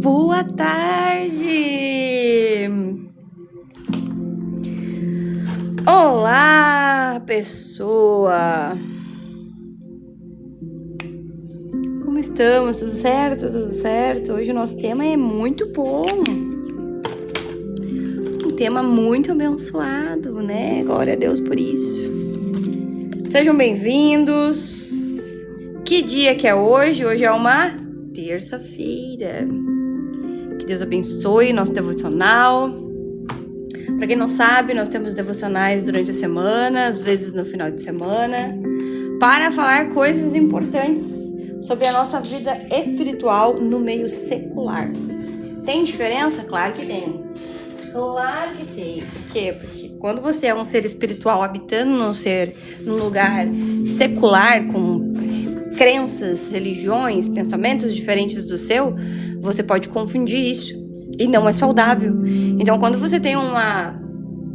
Boa tarde! Olá, pessoa! Como estamos? Tudo certo? Tudo certo? Hoje o nosso tema é muito bom. Um tema muito abençoado, né? Glória a Deus por isso. Sejam bem-vindos. Que dia que é hoje? Hoje é uma terça-feira. Que Deus abençoe nosso devocional. Para quem não sabe, nós temos devocionais durante a semana, às vezes no final de semana, para falar coisas importantes sobre a nossa vida espiritual no meio secular. Tem diferença? Claro que tem. Claro que tem. Por quê? Porque quando você é um ser espiritual habitando num lugar secular, com crenças, religiões, pensamentos diferentes do seu, você pode confundir isso e não é saudável. Então, quando você tem uma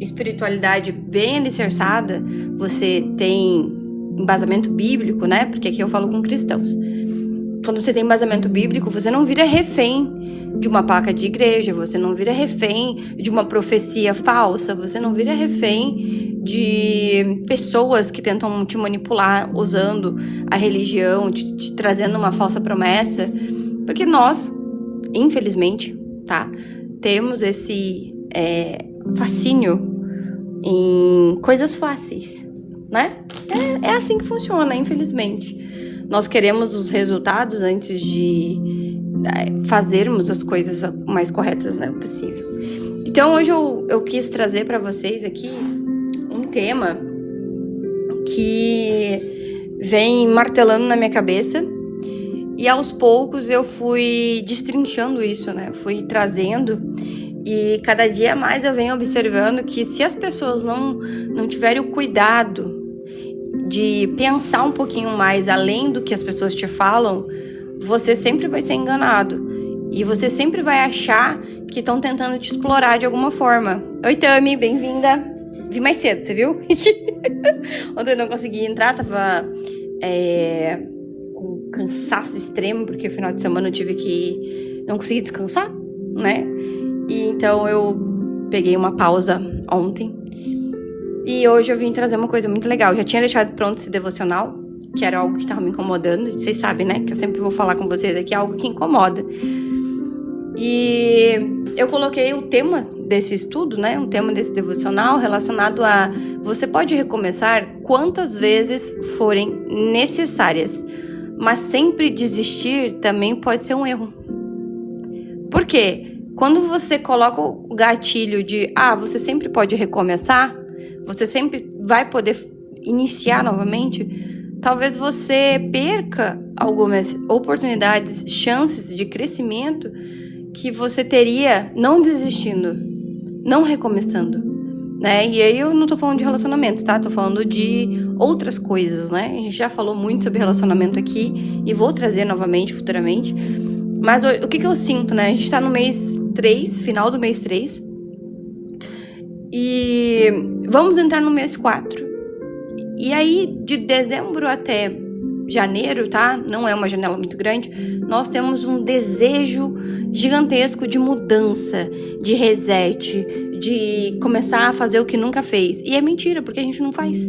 espiritualidade bem alicerçada, você tem embasamento bíblico, né? Porque aqui eu falo com cristãos. Quando você tem embasamento bíblico, você não vira refém de uma placa de igreja, você não vira refém de uma profecia falsa, você não vira refém de pessoas que tentam te manipular usando a religião, te trazendo uma falsa promessa. Porque nós, infelizmente, tá, temos esse fascínio em coisas fáceis, né? É assim que funciona, infelizmente. Nós queremos os resultados antes de fazermos as coisas mais corretas, né, possível. Então, hoje eu quis trazer para vocês aqui um tema que vem martelando na minha cabeça e aos poucos eu fui destrinchando isso, né? Fui trazendo e cada dia mais eu venho observando que se as pessoas não tiverem o cuidado de pensar um pouquinho mais além do que as pessoas te falam, você sempre vai ser enganado. E você sempre vai achar que estão tentando te explorar de alguma forma. Oi, Tami, bem-vinda. Vi mais cedo, você viu? Ontem eu não consegui entrar, tava com cansaço extremo, porque no final de semana eu tive que não consegui descansar, né? E então eu peguei uma pausa ontem. E hoje eu vim trazer uma coisa muito legal. Eu já tinha deixado pronto esse devocional, que era algo que estava me incomodando. Vocês sabem, né? Que eu sempre vou falar com vocês aqui, algo que incomoda. E eu coloquei o tema desse estudo, né? Um tema desse devocional relacionado a você pode recomeçar quantas vezes forem necessárias. Mas sempre desistir também pode ser um erro. Por quê? Quando você coloca o gatilho de você sempre pode recomeçar, você sempre vai poder iniciar novamente, talvez você perca algumas oportunidades, chances de crescimento que você teria não desistindo, não recomeçando, né? E aí eu não tô falando de relacionamentos, tá? Tô falando de outras coisas, né? A gente já falou muito sobre relacionamento aqui e vou trazer novamente, futuramente. Mas o que eu sinto, né? A gente tá no mês 3, final do mês 3. E vamos entrar no mês 4. E aí, de dezembro até janeiro, tá? Não é uma janela muito grande. Nós temos um desejo gigantesco de mudança, de reset, de começar a fazer o que nunca fez. E é mentira, porque a gente não faz.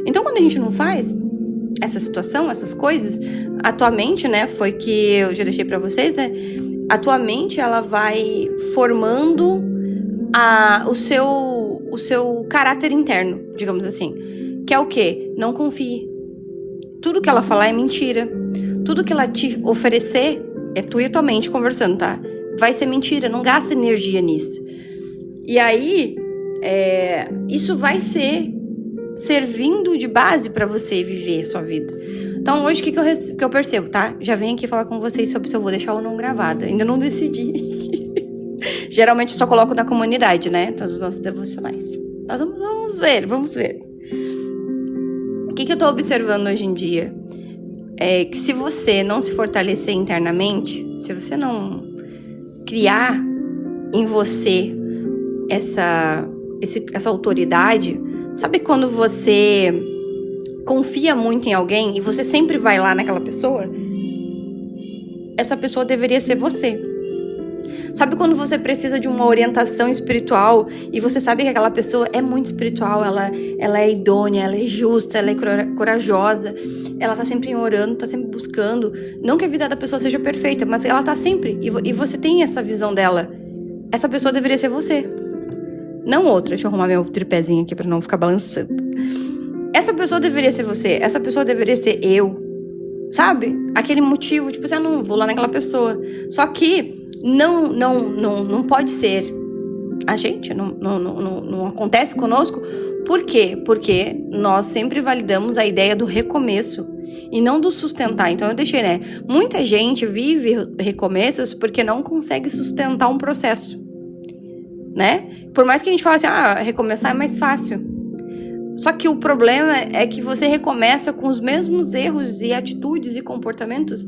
Então, quando a gente não faz essa situação, essas coisas, a tua mente, né? Foi que eu já deixei pra vocês, né? A tua mente, ela vai formando o seu caráter interno, digamos assim. Que é o quê? Não confie. Tudo que ela falar é mentira. Tudo que ela te oferecer é tu e tua mente conversando, tá? Vai ser mentira, não gasta energia nisso. E aí, isso vai ser servindo de base pra você viver a sua vida. Então, hoje, o que eu percebo, tá? Já venho aqui falar com vocês sobre se eu vou deixar ou não gravada. Ainda não decidi. Geralmente eu só coloco na comunidade, né? Todos os nossos devocionais. Nós vamos ver. O que eu tô observando hoje em dia? É que se você não se fortalecer internamente, se você não criar em você essa autoridade, sabe quando você confia muito em alguém e você sempre vai lá naquela pessoa? essa pessoa deveria ser você. Sabe quando você precisa de uma orientação espiritual e você sabe que aquela pessoa é muito espiritual, ela é idônea, ela é justa, ela é corajosa, ela tá sempre orando, tá sempre buscando. Não que a vida da pessoa seja perfeita, mas ela tá sempre, e você tem essa visão dela. Essa pessoa deveria ser você. Não outra. Deixa eu arrumar meu tripézinho aqui pra não ficar balançando. Essa pessoa deveria ser você. Essa pessoa deveria ser eu. Sabe? Aquele motivo, tipo assim, não vou lá naquela pessoa. Só que não pode ser a gente. Não acontece conosco. Por quê? Porque nós sempre validamos a ideia do recomeço e não do sustentar. Então eu deixei, né? Muita gente vive recomeços porque não consegue sustentar um processo, né? Por mais que a gente fale assim, recomeçar é mais fácil. Só que o problema é que você recomeça com os mesmos erros e atitudes e comportamentos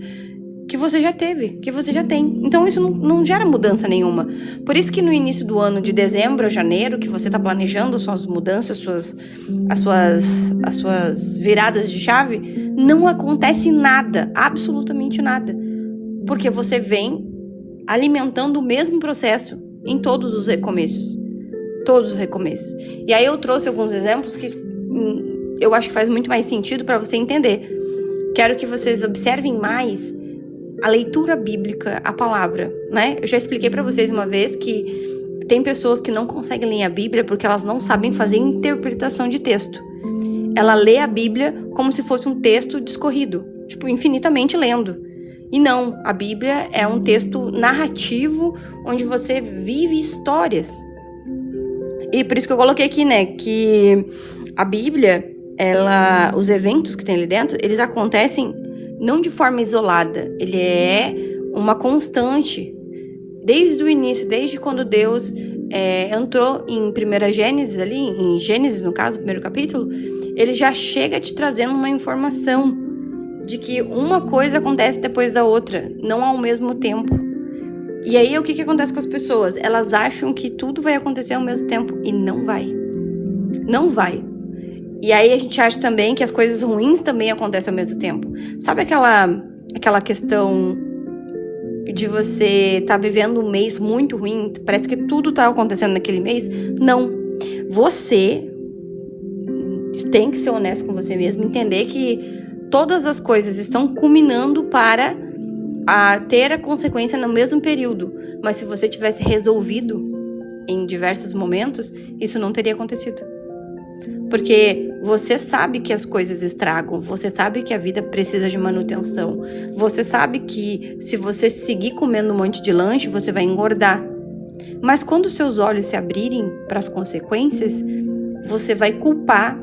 que você já teve, que você já tem. Então isso não gera mudança nenhuma. Por isso que no início do ano, de dezembro a janeiro, que você está planejando suas mudanças, as suas viradas de chave, não acontece nada, absolutamente nada. Porque você vem alimentando o mesmo processo em todos os recomeços. Todos os recomeços. E aí eu trouxe alguns exemplos que eu acho que faz muito mais sentido para você entender. Quero que vocês observem mais a leitura bíblica, a palavra, né? Eu já expliquei para vocês uma vez que tem pessoas que não conseguem ler a Bíblia porque elas não sabem fazer interpretação de texto. Ela lê a Bíblia como se fosse um texto discorrido, tipo, infinitamente lendo. E não, a Bíblia é um texto narrativo onde você vive histórias. E por isso que eu coloquei aqui, né, que a Bíblia, os eventos que tem ali dentro, eles acontecem não de forma isolada, ele é uma constante. Desde o início, desde quando Deus entrou em 1 Gênesis ali, em Gênesis no caso, primeiro capítulo, ele já chega te trazendo uma informação de que uma coisa acontece depois da outra, não ao mesmo tempo. E aí o que acontece com as pessoas? Elas acham que tudo vai acontecer ao mesmo tempo e não vai. Não vai. E aí a gente acha também que as coisas ruins também acontecem ao mesmo tempo. Sabe aquela questão de você estar vivendo um mês muito ruim? Parece que tudo está acontecendo naquele mês? Não. Você tem que ser honesto com você mesmo, entender que todas as coisas estão culminando para ter a consequência no mesmo período. Mas se você tivesse resolvido em diversos momentos, isso não teria acontecido. Porque você sabe que as coisas estragam, você sabe que a vida precisa de manutenção, você sabe que se você seguir comendo um monte de lanche, você vai engordar. Mas quando seus olhos se abrirem para as consequências, você vai culpar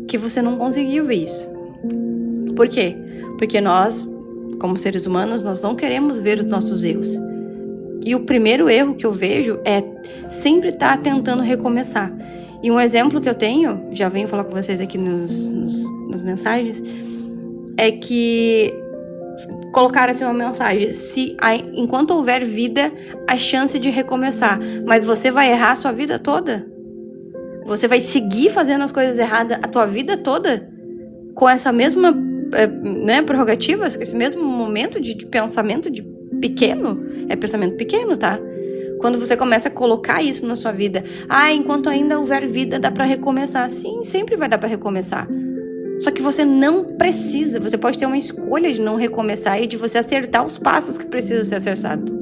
que você não conseguiu ver isso. Por quê? Porque nós, como seres humanos, nós não queremos ver os nossos erros. E o primeiro erro que eu vejo é sempre estar tentando recomeçar. E um exemplo que eu tenho, já venho falar com vocês aqui nas mensagens, é que colocaram assim uma mensagem: enquanto houver vida, a chance de recomeçar. Mas você vai errar a sua vida toda? Você vai seguir fazendo as coisas erradas a tua vida toda? Com essa mesma prerrogativa, esse mesmo momento de pensamento de pequeno? É pensamento pequeno, tá? Quando você começa a colocar isso na sua vida, enquanto ainda houver vida, dá pra recomeçar. Sim, sempre vai dar pra recomeçar. Só que você não precisa, você pode ter uma escolha de não recomeçar e de você acertar os passos que precisam ser acertados.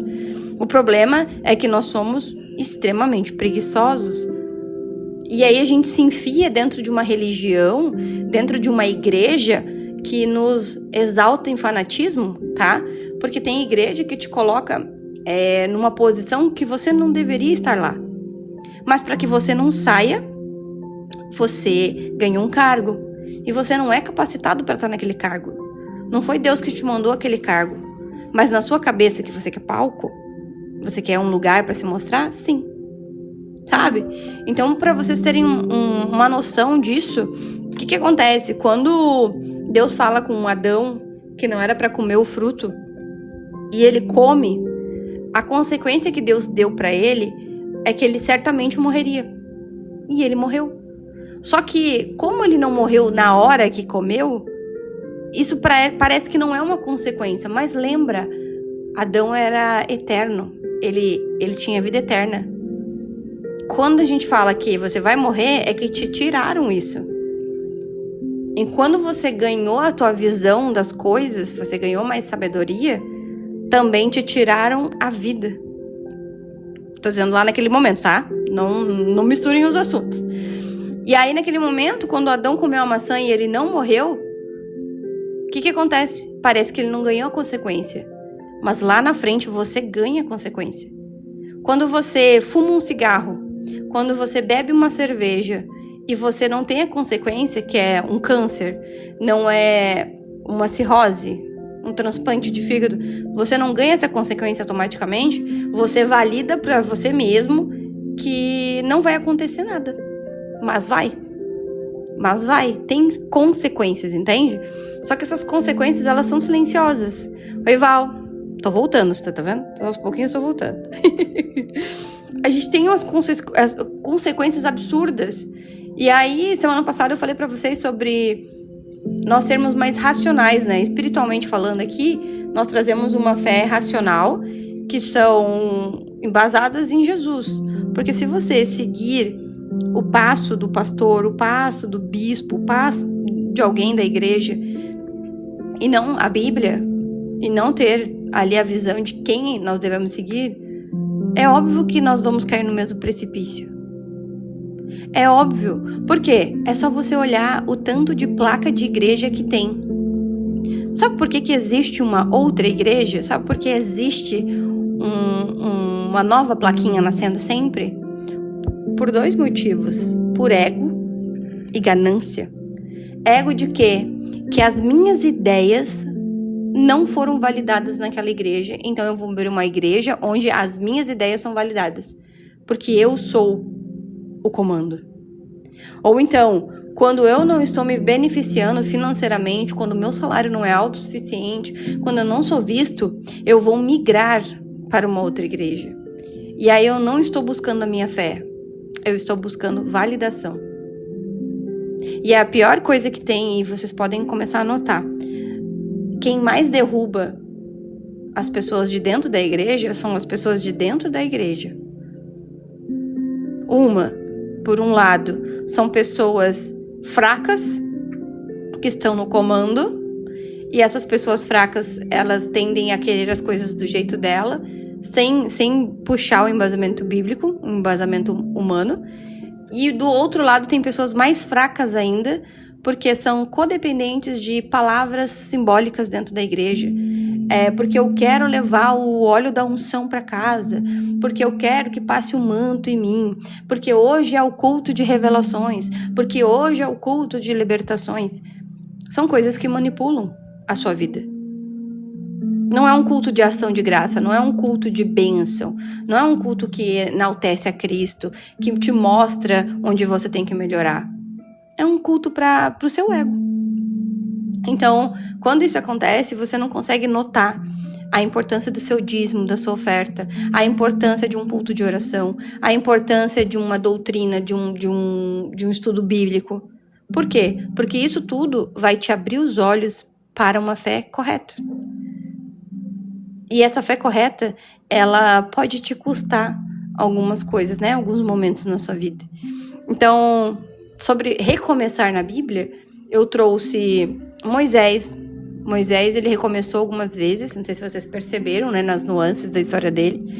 O problema é que nós somos extremamente preguiçosos. E aí a gente se enfia dentro de uma religião, dentro de uma igreja que nos exalta em fanatismo, tá? Porque tem igreja que te coloca numa posição que você não deveria estar lá. Mas para que você não saia, você ganhou um cargo. E você não é capacitado para estar naquele cargo. Não foi Deus que te mandou aquele cargo. Mas na sua cabeça que você quer palco, você quer um lugar para se mostrar? Sim. Sabe? Então, para vocês terem uma noção disso, o que acontece? Quando Deus fala com Adão que não era para comer o fruto, e ele come, a consequência que Deus deu para ele é que ele certamente morreria. E ele morreu. Só que, como ele não morreu na hora que comeu, isso parece que não é uma consequência. Mas lembra, Adão era eterno, ele tinha vida eterna. Quando a gente fala que você vai morrer, é que te tiraram isso. E quando você ganhou a tua visão das coisas, você ganhou mais sabedoria, também te tiraram a vida. Tô dizendo lá naquele momento, tá? Não misturem os assuntos. E aí, naquele momento, quando Adão comeu a maçã e ele não morreu, o que acontece? Parece que ele não ganhou a consequência. Mas lá na frente, você ganha a consequência. Quando você fuma um cigarro, quando você bebe uma cerveja e você não tem a consequência, que é um câncer, não é uma cirrose, um transplante de fígado, você não ganha essa consequência automaticamente, você valida para você mesmo que não vai acontecer nada. Mas vai, tem consequências, entende? Só que essas consequências, elas são silenciosas. Oi, Val, tô voltando, você tá vendo? Aos pouquinhos eu tô voltando. A gente tem umas consequências absurdas. E aí, semana passada eu falei pra vocês sobre nós sermos mais racionais, né? Espiritualmente falando aqui, nós trazemos uma fé racional que são embasadas em Jesus. Porque se você seguir o passo do pastor, o passo do bispo, o passo de alguém da igreja, e não a Bíblia, e não ter ali a visão de quem nós devemos seguir, é óbvio que nós vamos cair no mesmo precipício. É óbvio. Por quê? É só você olhar o tanto de placa de igreja que tem. Sabe por que existe uma outra igreja? Sabe por que existe uma nova plaquinha nascendo sempre? Por 2 motivos. Por ego e ganância. Ego de quê? Que as minhas ideias não foram validadas naquela igreja, então eu vou abrir uma igreja onde as minhas ideias são validadas, porque eu sou o comando. Ou então, quando eu não estou me beneficiando financeiramente, quando o meu salário não é autossuficiente, quando eu não sou visto, eu vou migrar para uma outra igreja. E aí eu não estou buscando a minha fé, eu estou buscando validação. E é a pior coisa que tem, e vocês podem começar a notar, quem mais derruba as pessoas de dentro da igreja são as pessoas de dentro da igreja. Por um lado, são pessoas fracas que estão no comando, e essas pessoas fracas, elas tendem a querer as coisas do jeito dela, sem puxar o embasamento bíblico, o embasamento humano. E do outro lado tem pessoas mais fracas ainda, porque são codependentes de palavras simbólicas dentro da igreja. Porque eu quero levar o óleo da unção para casa, porque eu quero que passe o manto em mim, porque hoje é o culto de revelações, porque hoje é o culto de libertações. São coisas que manipulam a sua vida. Não é um culto de ação de graça, não é um culto de bênção, não é um culto que enaltece a Cristo, que te mostra onde você tem que melhorar. É um culto para o seu ego. Então, quando isso acontece, você não consegue notar a importância do seu dízimo, da sua oferta, a importância de um culto de oração, a importância de uma doutrina, de um estudo bíblico. Por quê? Porque isso tudo vai te abrir os olhos para uma fé correta. E essa fé correta, ela pode te custar algumas coisas, né? Alguns momentos na sua vida. Então, sobre recomeçar na Bíblia, eu trouxe Moisés. Moisés, ele recomeçou algumas vezes, não sei se vocês perceberam, né, nas nuances da história dele.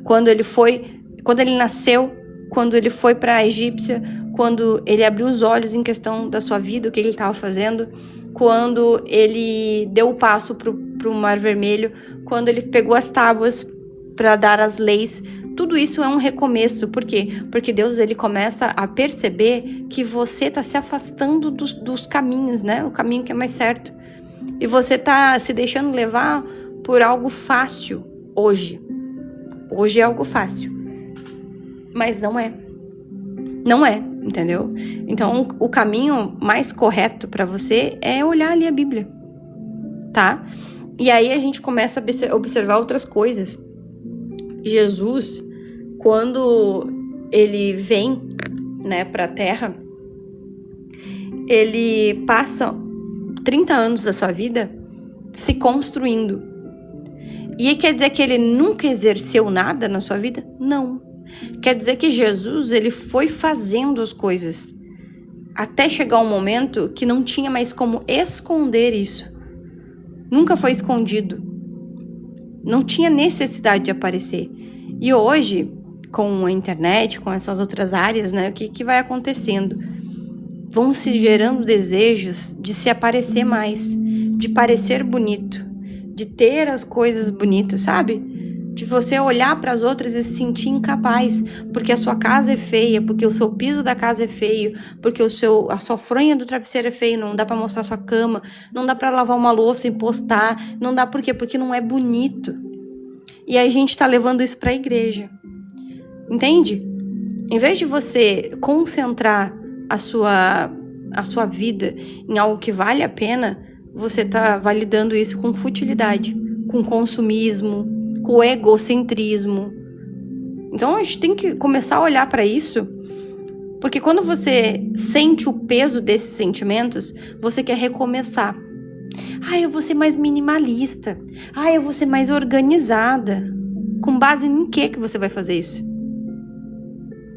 Quando ele nasceu, quando ele foi para a Egípcia, quando ele abriu os olhos em questão da sua vida, o que ele estava fazendo, quando ele deu o passo para o Mar Vermelho, quando ele pegou as tábuas para dar as leis. Tudo isso é um recomeço. Por quê? Porque Deus, ele começa a perceber que você está se afastando dos caminhos, né? O caminho que é mais certo. E você está se deixando levar por algo fácil hoje. Hoje é algo fácil. Mas não é. Não é, entendeu? Então, o caminho mais correto para você é olhar ali a Bíblia, tá? E aí a gente começa a observar outras coisas. Jesus, quando ele vem, né, para a Terra, ele passa 30 anos da sua vida se construindo. E aí quer dizer que ele nunca exerceu nada na sua vida? Não. Quer dizer que Jesus, ele foi fazendo as coisas até chegar um momento que não tinha mais como esconder isso. Nunca foi escondido. Não tinha necessidade de aparecer. E hoje, com a internet, com essas outras áreas, né, o que vai acontecendo? Vão se gerando desejos de se aparecer mais, de parecer bonito, de ter as coisas bonitas, sabe? De você olhar para as outras e se sentir incapaz, porque a sua casa é feia, porque o seu piso da casa é feio, porque a sua fronha do travesseiro é feio, não dá para mostrar sua cama, não dá para lavar uma louça e postar, não dá por quê? Porque não é bonito. E aí a gente tá levando isso para a igreja. Entende? Em vez de você concentrar a sua vida em algo que vale a pena, você tá validando isso com futilidade, com consumismo, com egocentrismo. Então a gente tem que começar a olhar para isso, porque quando você sente o peso desses sentimentos, você quer recomeçar. Eu vou ser mais minimalista. Eu vou ser mais organizada. Com base em que você vai fazer isso?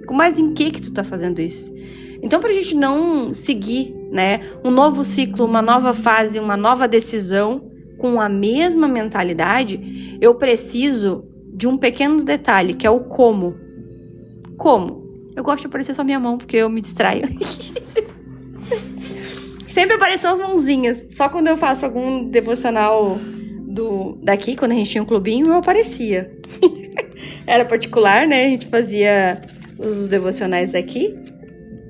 Com base em que tu tá fazendo isso? Então, pra gente não seguir, né, um novo ciclo, uma nova fase, uma nova decisão com a mesma mentalidade, eu preciso de um pequeno detalhe, que é o como. Como? Eu gosto de aparecer só minha mão, porque eu me distraio. Sempre aparecem as mãozinhas. Só quando eu faço algum devocional daqui, quando a gente tinha um clubinho, eu aparecia. Era particular, né? A gente fazia os devocionais daqui,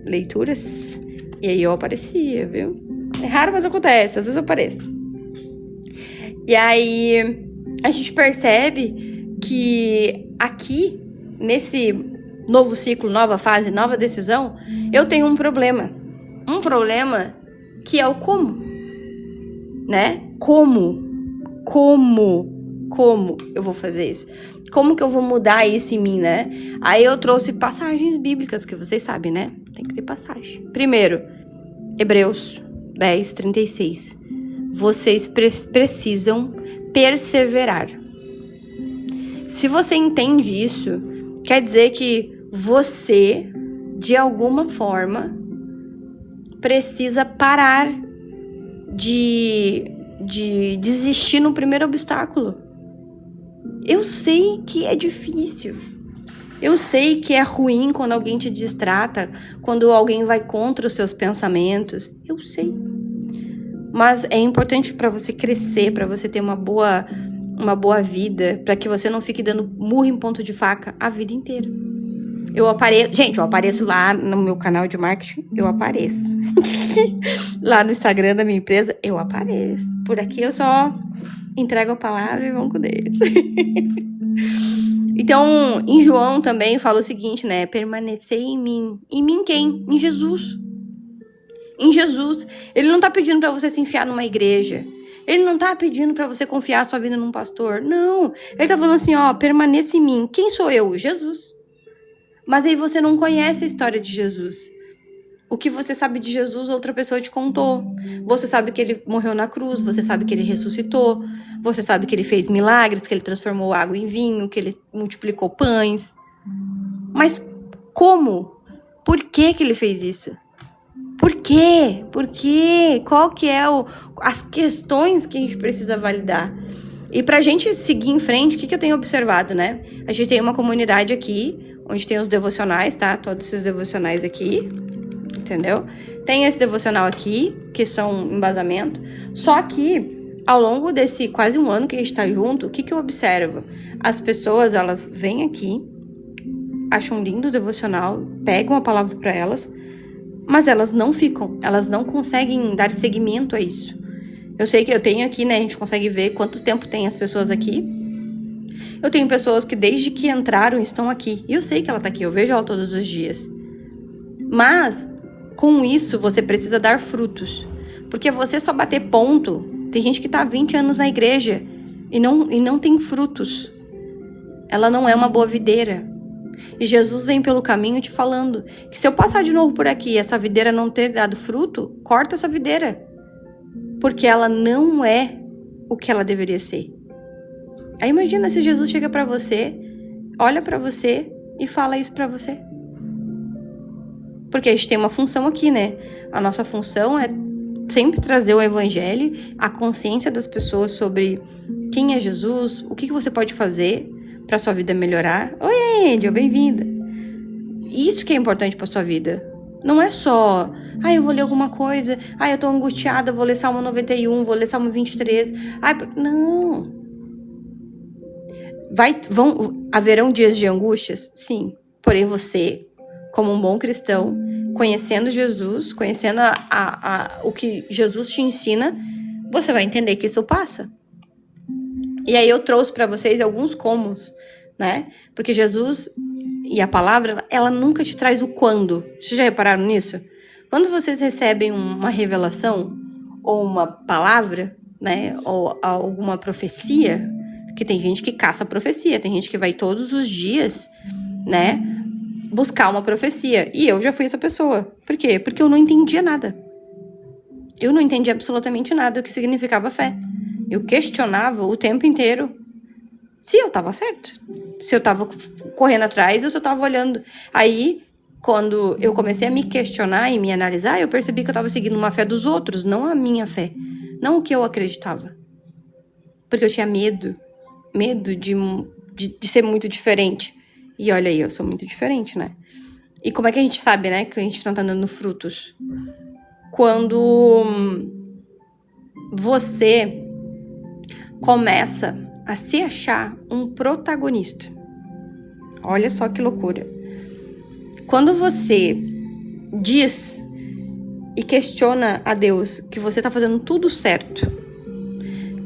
leituras, e aí eu aparecia, viu? É raro, mas acontece, às vezes eu apareço. E aí a gente percebe que aqui, nesse novo ciclo, nova fase, nova decisão, eu tenho um problema. Um problema que é o como, né? Como eu vou fazer isso? Como que eu vou mudar isso em mim, né? Aí eu trouxe passagens bíblicas, que vocês sabem, né? Tem que ter passagem. Primeiro, Hebreus 10, 36. Vocês precisam perseverar. Se você entende isso, quer dizer que você, de alguma forma, precisa parar de desistir no primeiro obstáculo. Eu sei que é difícil. Eu sei que é ruim quando alguém te distrata, quando alguém vai contra os seus pensamentos. Eu sei. Mas é importante para você crescer, para você ter uma boa vida, para que você não fique dando murro em ponto de faca a vida inteira. Eu apareço lá no meu canal de marketing, eu apareço. Lá no Instagram da minha empresa, eu apareço. Por aqui eu só entrego a palavra e vamos com Deus. Então, em João também fala o seguinte, né? Permanecer em mim. Em mim quem? Em Jesus. Em Jesus. Ele não tá pedindo pra você se enfiar numa igreja. Ele não tá pedindo pra você confiar a sua vida num pastor. Não. Ele tá falando assim, permaneça em mim. Quem sou eu? Jesus. Mas aí você não conhece a história de Jesus. O que você sabe de Jesus, outra pessoa te contou. Você sabe que ele morreu na cruz, você sabe que ele ressuscitou, você sabe que ele fez milagres, que ele transformou água em vinho, que ele multiplicou pães. Mas como? Por que ele fez isso? Por quê? Por quê? Qual que é as questões que a gente precisa validar? E pra gente seguir em frente, o que eu tenho observado, né? A gente tem uma comunidade aqui, onde tem os devocionais, tá? Todos esses devocionais aqui, entendeu? Tem esse devocional aqui, que são embasamento. Só que, ao longo desse quase um ano que a gente tá junto, o que eu observo? As pessoas, elas vêm aqui, acham lindo o devocional, pegam a palavra pra elas, mas elas não ficam, elas não conseguem dar seguimento a isso. Eu sei que eu tenho aqui, né, a gente consegue ver quanto tempo tem as pessoas aqui. Eu tenho pessoas que desde que entraram estão aqui. E eu sei que ela tá aqui, eu vejo ela todos os dias. Mas, com isso, você precisa dar frutos. Porque você só bater ponto... Tem gente que tá há 20 anos na igreja e não tem frutos. Ela não é uma boa videira. E Jesus vem pelo caminho te falando que se eu passar de novo por aqui e essa videira não ter dado fruto, corta essa videira. Porque ela não é o que ela deveria ser. Aí imagina se Jesus chega pra você, olha pra você e fala isso pra você. Porque a gente tem uma função aqui, né? A nossa função é sempre trazer o evangelho, a consciência das pessoas sobre quem é Jesus, o que você pode fazer pra sua vida melhorar. Oi, Angel, bem-vinda. Isso que é importante pra sua vida. Não é só, eu vou ler alguma coisa, eu tô angustiada, vou ler Salmo 91, vou ler Salmo 23. Não. Haverão dias de angústias? Sim. Porém, você, como um bom cristão, conhecendo Jesus, conhecendo o que Jesus te ensina, você vai entender que isso passa. E aí eu trouxe para vocês alguns comos, né? Porque Jesus e a palavra, ela nunca te traz o quando. Vocês já repararam nisso? Quando vocês recebem uma revelação ou uma palavra, né? Ou alguma profecia, que tem gente que caça profecia, tem gente que vai todos os dias, né? Buscar uma profecia. E eu já fui essa pessoa. Por quê? Porque eu não entendia nada. Eu não entendia absolutamente nada do que significava fé. Eu questionava o tempo inteiro se eu tava certo. Se eu tava correndo atrás ou se eu tava olhando. Aí, quando eu comecei a me questionar e me analisar, eu percebi que eu tava seguindo uma fé dos outros, não a minha fé. Não o que eu acreditava. Porque eu tinha medo. Medo de ser muito diferente. E olha aí, eu sou muito diferente, né? E como é que a gente sabe, né, que a gente não tá dando frutos? Quando você começa a se achar um protagonista. Olha só que loucura. Quando você diz e questiona a Deus que você tá fazendo tudo certo,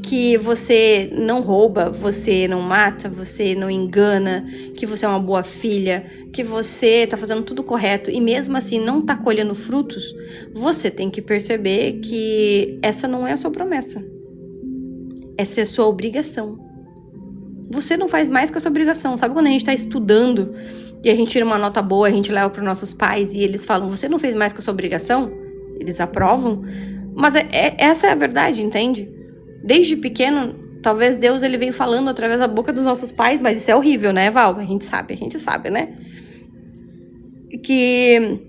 que você não rouba, você não mata, você não engana, que você é uma boa filha, que você tá fazendo tudo correto e mesmo assim não tá colhendo frutos, você tem que perceber que essa não é a sua promessa. Essa é a sua obrigação. Você não faz mais que a sua obrigação. Sabe quando a gente tá estudando e a gente tira uma nota boa, a gente leva pros nossos pais e eles falam, você não fez mais que a sua obrigação? Eles aprovam. Mas essa é a verdade, entende? Desde pequeno, talvez Deus ele vem falando através da boca dos nossos pais, mas isso é horrível, né, Val? A gente sabe, né? Que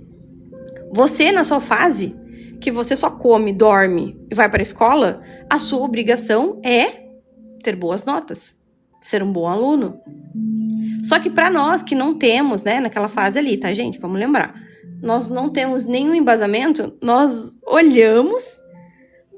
você, na sua fase, que você só come, dorme e vai para a escola, a sua obrigação é ter boas notas, ser um bom aluno. Só que para nós que não temos, né, naquela fase ali, tá, gente? Vamos lembrar. Nós não temos nenhum embasamento, nós olhamos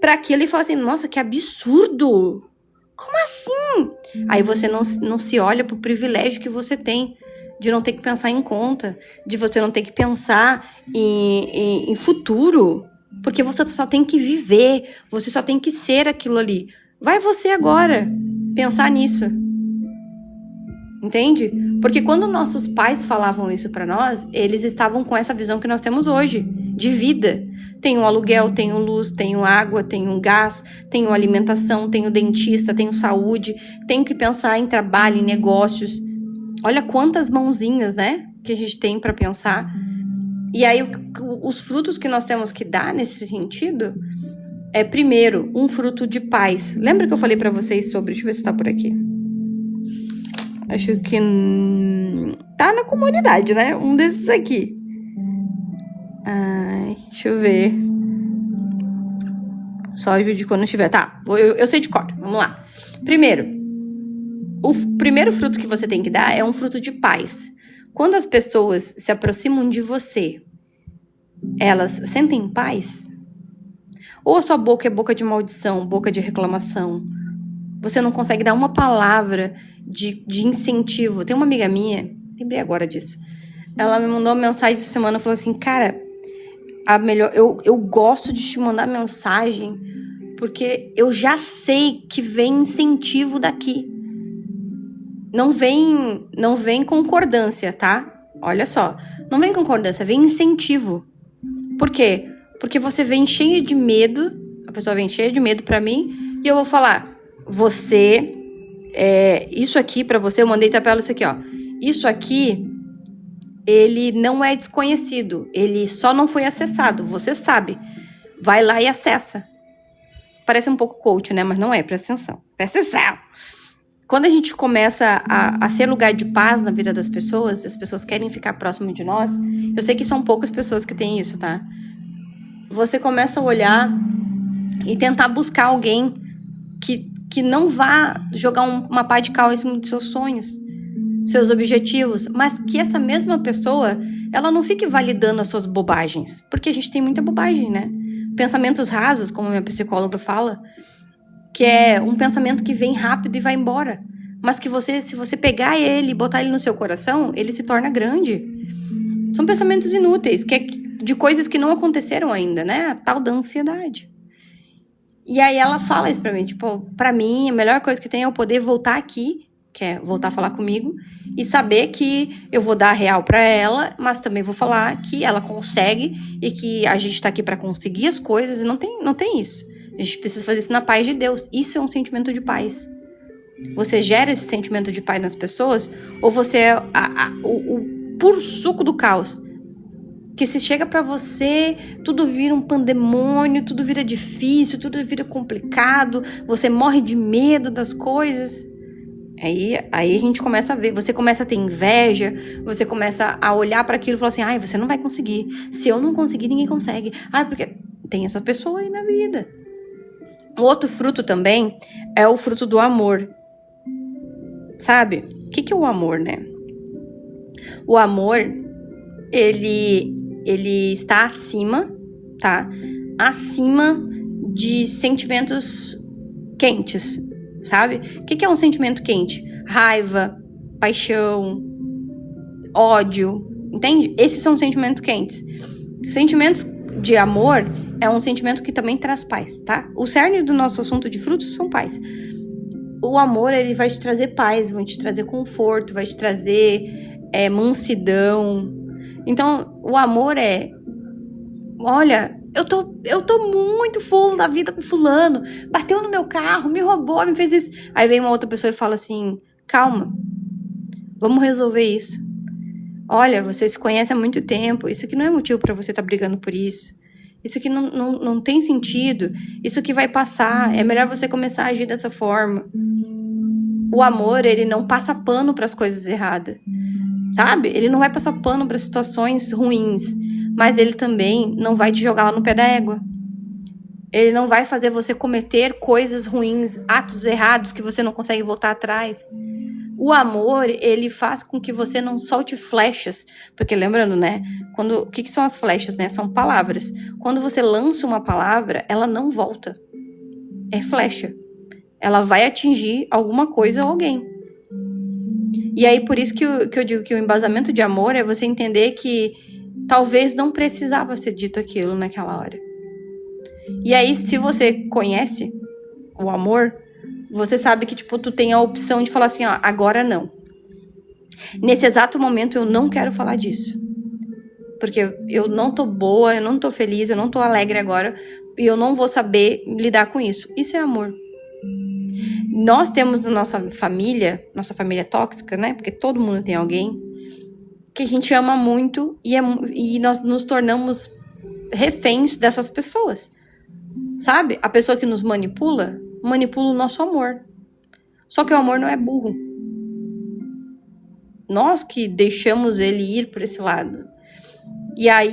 para aquilo e falamos assim, nossa, que absurdo! Como assim? Aí você não se olha pro privilégio que você tem de não ter que pensar em conta, de você não ter que pensar em futuro, porque você só tem que viver, você só tem que ser aquilo ali. Vai você agora pensar nisso. Entende? Porque quando nossos pais falavam isso pra nós, eles estavam com essa visão que nós temos hoje, de vida. Tenho aluguel, tenho luz, tenho água, tenho gás, tenho alimentação, tenho dentista, tenho saúde, tenho que pensar em trabalho, em negócios. Olha quantas mãozinhas, né, que a gente tem pra pensar. E aí, os frutos que nós temos que dar nesse sentido é, primeiro, um fruto de paz. Lembra que eu falei pra vocês sobre... Deixa eu ver se tá por aqui. Acho que tá na comunidade, né? Um desses aqui. Ai, deixa eu ver. Só ajude quando estiver. Tá, eu sei de cor. Vamos lá. Primeiro, o primeiro fruto que você tem que dar é um fruto de paz. Quando as pessoas se aproximam de você, elas sentem paz? Ou a sua boca é boca de maldição, boca de reclamação? Você não consegue dar uma palavra de incentivo. Tem uma amiga minha, lembrei agora disso. Ela me mandou uma mensagem essa semana, falou assim, cara, eu gosto de te mandar mensagem porque eu já sei que vem incentivo daqui. Não vem concordância, tá? Olha só, não vem concordância, vem incentivo. Por quê? Porque você vem cheia de medo, a pessoa vem cheia de medo pra mim, e eu vou falar, isso aqui pra você, eu mandei tabela isso aqui, ó. Isso aqui, ele não é desconhecido, ele só não foi acessado, você sabe. Vai lá e acessa. Parece um pouco coach, né? Mas não é, presta atenção. Presta atenção. Quando a gente começa a ser lugar de paz na vida das pessoas, as pessoas querem ficar próximo de nós. Eu sei que são poucas pessoas que têm isso, tá? Você começa a olhar e tentar buscar alguém que não vá jogar uma pá de cal em cima dos seus sonhos, seus objetivos, mas que essa mesma pessoa, ela não fique validando as suas bobagens, porque a gente tem muita bobagem, né? Pensamentos rasos, como a minha psicóloga fala, que é um pensamento que vem rápido e vai embora, mas que se você pegar ele e botar ele no seu coração, ele se torna grande. São pensamentos inúteis, que é de coisas que não aconteceram ainda, né? A tal da ansiedade. E aí ela fala isso pra mim, tipo, pra mim a melhor coisa que tem é eu poder voltar aqui, que é voltar a falar comigo, e saber que eu vou dar a real pra ela, mas também vou falar que ela consegue e que a gente tá aqui pra conseguir as coisas e não tem isso. A gente precisa fazer isso na paz de Deus. Isso é um sentimento de paz. Você gera esse sentimento de paz nas pessoas, ou você é o puro suco do caos? Que se chega pra você, tudo vira um pandemônio, tudo vira difícil, tudo vira complicado, você morre de medo das coisas. Aí a gente começa a ver, você começa a ter inveja, você começa a olhar pra aquilo e falar assim, ai, você não vai conseguir. Se eu não conseguir, ninguém consegue. Ai, porque tem essa pessoa aí na vida. O outro fruto também é o fruto do amor. Sabe? O que é o amor, né? O amor, ele está acima, tá? Acima de sentimentos quentes, sabe? O que é um sentimento quente? Raiva, paixão, ódio, entende? Esses são sentimentos quentes. Sentimentos de amor é um sentimento que também traz paz, tá? O cerne do nosso assunto de frutos são paz. O amor, ele vai te trazer paz, vai te trazer conforto, vai te trazer mansidão. Então, o amor olha, eu tô muito full da vida com fulano, bateu no meu carro, me roubou, me fez isso. Aí vem uma outra pessoa e fala assim, calma, vamos resolver isso. Olha, você se conhece há muito tempo, isso aqui não é motivo pra você estar brigando por isso. Isso aqui não tem sentido, isso aqui vai passar, é melhor você começar a agir dessa forma. O amor, ele não passa pano para as coisas erradas, sabe? Ele não vai passar pano para situações ruins, mas ele também não vai te jogar lá no pé da égua. Ele não vai fazer você cometer coisas ruins, atos errados que você não consegue voltar atrás. O amor, ele faz com que você não solte flechas, porque lembrando, né? O que são as flechas, né? São palavras. Quando você lança uma palavra, ela não volta. É flecha. Ela vai atingir alguma coisa ou alguém. E aí, por isso que eu digo que o embasamento de amor é você entender que talvez não precisava ser dito aquilo naquela hora. E aí, se você conhece o amor, você sabe que, tipo, tu tem a opção de falar assim, ó, agora não. Nesse exato momento, eu não quero falar disso. Porque eu não tô boa, eu não tô feliz, eu não tô alegre agora, e eu não vou saber lidar com isso. Isso é amor. Nós temos na nossa família tóxica, né? Porque todo mundo tem alguém que a gente ama muito e nós nos tornamos reféns dessas pessoas. Sabe? A pessoa que nos manipula o nosso amor. Só que o amor não é burro. Nós que deixamos ele ir por esse lado. E aí,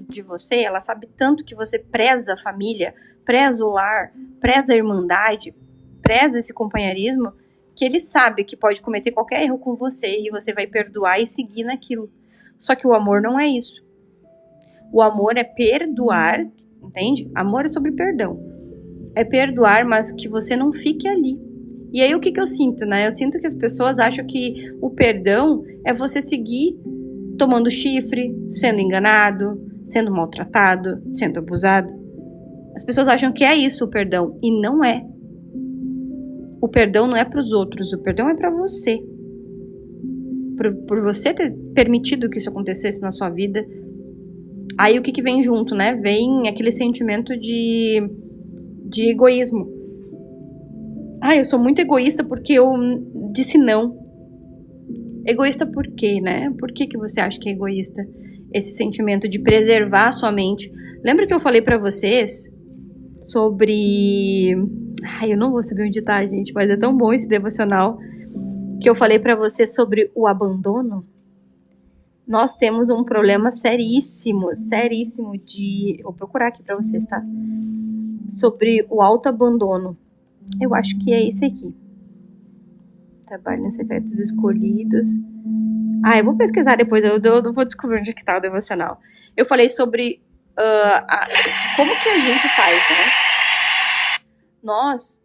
de você, ela sabe tanto que você preza a família, preza o lar, preza a irmandade, preza esse companheirismo, que ele sabe que pode cometer qualquer erro com você e você vai perdoar e seguir naquilo. Só que o amor não é isso. O amor é perdoar, entende? Amor é sobre perdão. É perdoar, mas que você não fique ali. E aí o que eu sinto, né? Eu sinto que as pessoas acham que o perdão é você seguir tomando chifre, sendo enganado, sendo maltratado, sendo abusado. As pessoas acham que é isso o perdão, e não é. O perdão não é para os outros, o perdão é para você. Por você ter permitido que isso acontecesse na sua vida. Aí o que vem junto, né? Vem aquele sentimento de egoísmo. Eu sou muito egoísta porque eu disse não. Egoísta por quê, né? Por que você acha que é egoísta? Esse sentimento de preservar a sua mente. Lembra que eu falei pra vocês sobre Ai, eu não vou saber onde tá, gente, mas é tão bom esse devocional que eu falei pra você sobre o abandono. Nós temos um problema seríssimo de... Vou procurar aqui pra vocês, tá? Sobre o autoabandono. Eu acho que é esse aqui. Trabalho nos secretos escolhidos. Eu vou pesquisar depois, eu vou descobrir onde que tá o devocional. Eu falei sobre como que a gente faz, né? Nós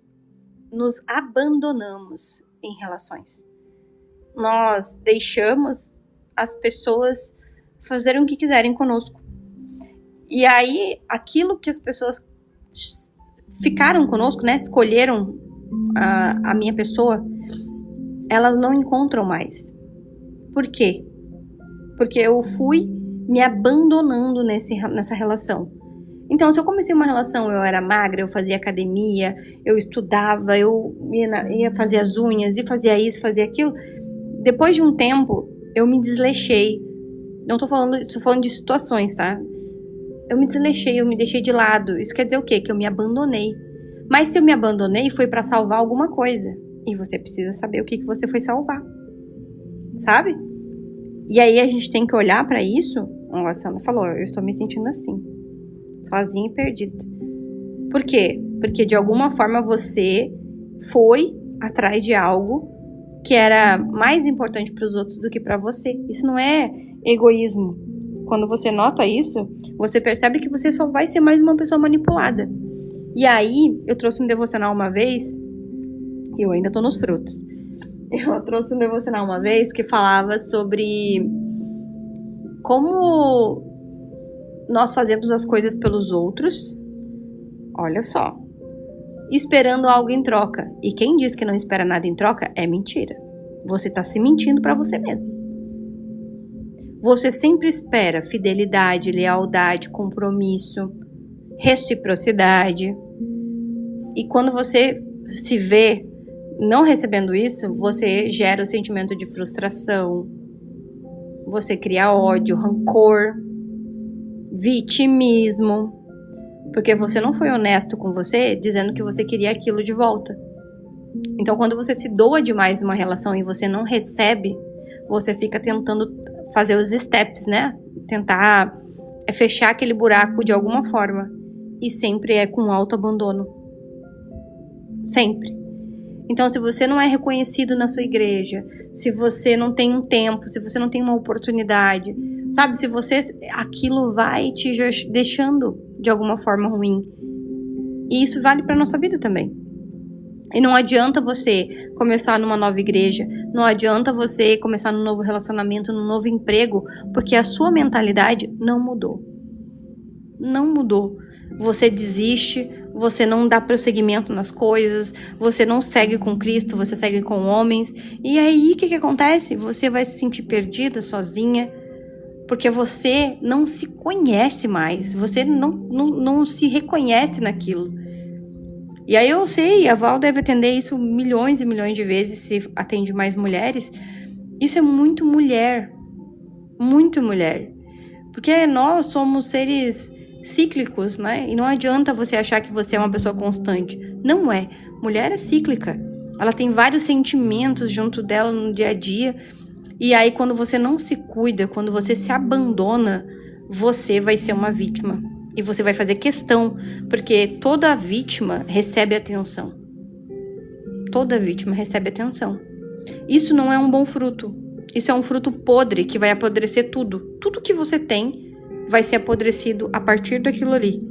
nos abandonamos em relações. Nós deixamos as pessoas fazerem o que quiserem conosco. E aí, aquilo que as pessoas ficaram conosco, né? Escolheram a minha pessoa, elas não encontram mais. Por quê? Porque eu fui me abandonando nessa relação. Então, se eu comecei uma relação, eu era magra, eu fazia academia, eu estudava, eu ia fazer as unhas, e fazia isso, fazia aquilo. Depois de um tempo, eu me desleixei. Não tô falando de situações, tá? Eu me desleixei, eu me deixei de lado. Isso quer dizer o quê? Que eu me abandonei. Mas se eu me abandonei, foi pra salvar alguma coisa. E você precisa saber o que você foi salvar. Sabe? E aí a gente tem que olhar pra isso. A Sandra falou, eu estou me sentindo assim. Sozinha e perdida. Por quê? Porque de alguma forma você foi atrás de algo que era mais importante para os outros do que para você. Isso não é egoísmo. Quando você nota isso, você percebe que você só vai ser mais uma pessoa manipulada. E aí, eu trouxe um devocional uma vez, e eu ainda tô nos frutos. Eu trouxe um devocional uma vez que falava sobre como nós fazemos as coisas pelos outros. Olha só. Esperando algo em troca. E quem diz que não espera nada em troca é mentira. Você tá se mentindo pra você mesmo. Você sempre espera fidelidade, lealdade, compromisso, reciprocidade. E quando você se vê não recebendo isso, você gera o sentimento de frustração. Você cria ódio, rancor, vitimismo. Porque você não foi honesto com você, dizendo que você queria aquilo de volta. Então, quando você se doa demais numa relação e você não recebe, você fica tentando fazer os steps, né? Tentar fechar aquele buraco de alguma forma. E sempre é com autoabandono. Sempre. Então, se você não é reconhecido na sua igreja, se você não tem um tempo, se você não tem uma oportunidade, sabe? Se você... aquilo vai te deixando de alguma forma ruim. E isso vale para nossa vida também. E não adianta você começar numa nova igreja, não adianta você começar num novo relacionamento, num novo emprego, porque a sua mentalidade não mudou. Não mudou. Você desiste, você não dá prosseguimento nas coisas, você não segue com Cristo, você segue com homens. E aí, o que acontece? Você vai se sentir perdida, sozinha, porque você não se conhece mais, você não se reconhece naquilo. E aí eu sei, a Val deve atender isso milhões e milhões de vezes, se atende mais mulheres. Isso é muito mulher, porque nós somos seres cíclicos, né? E não adianta você achar que você é uma pessoa constante. Não é. Mulher é cíclica. Ela tem vários sentimentos junto dela no dia a dia. E aí, quando você não se cuida, quando você se abandona, você vai ser uma vítima. E você vai fazer questão, porque toda vítima recebe atenção. Toda vítima recebe atenção. Isso não é um bom fruto. Isso é um fruto podre que vai apodrecer tudo. Tudo que você tem vai ser apodrecido a partir daquilo ali.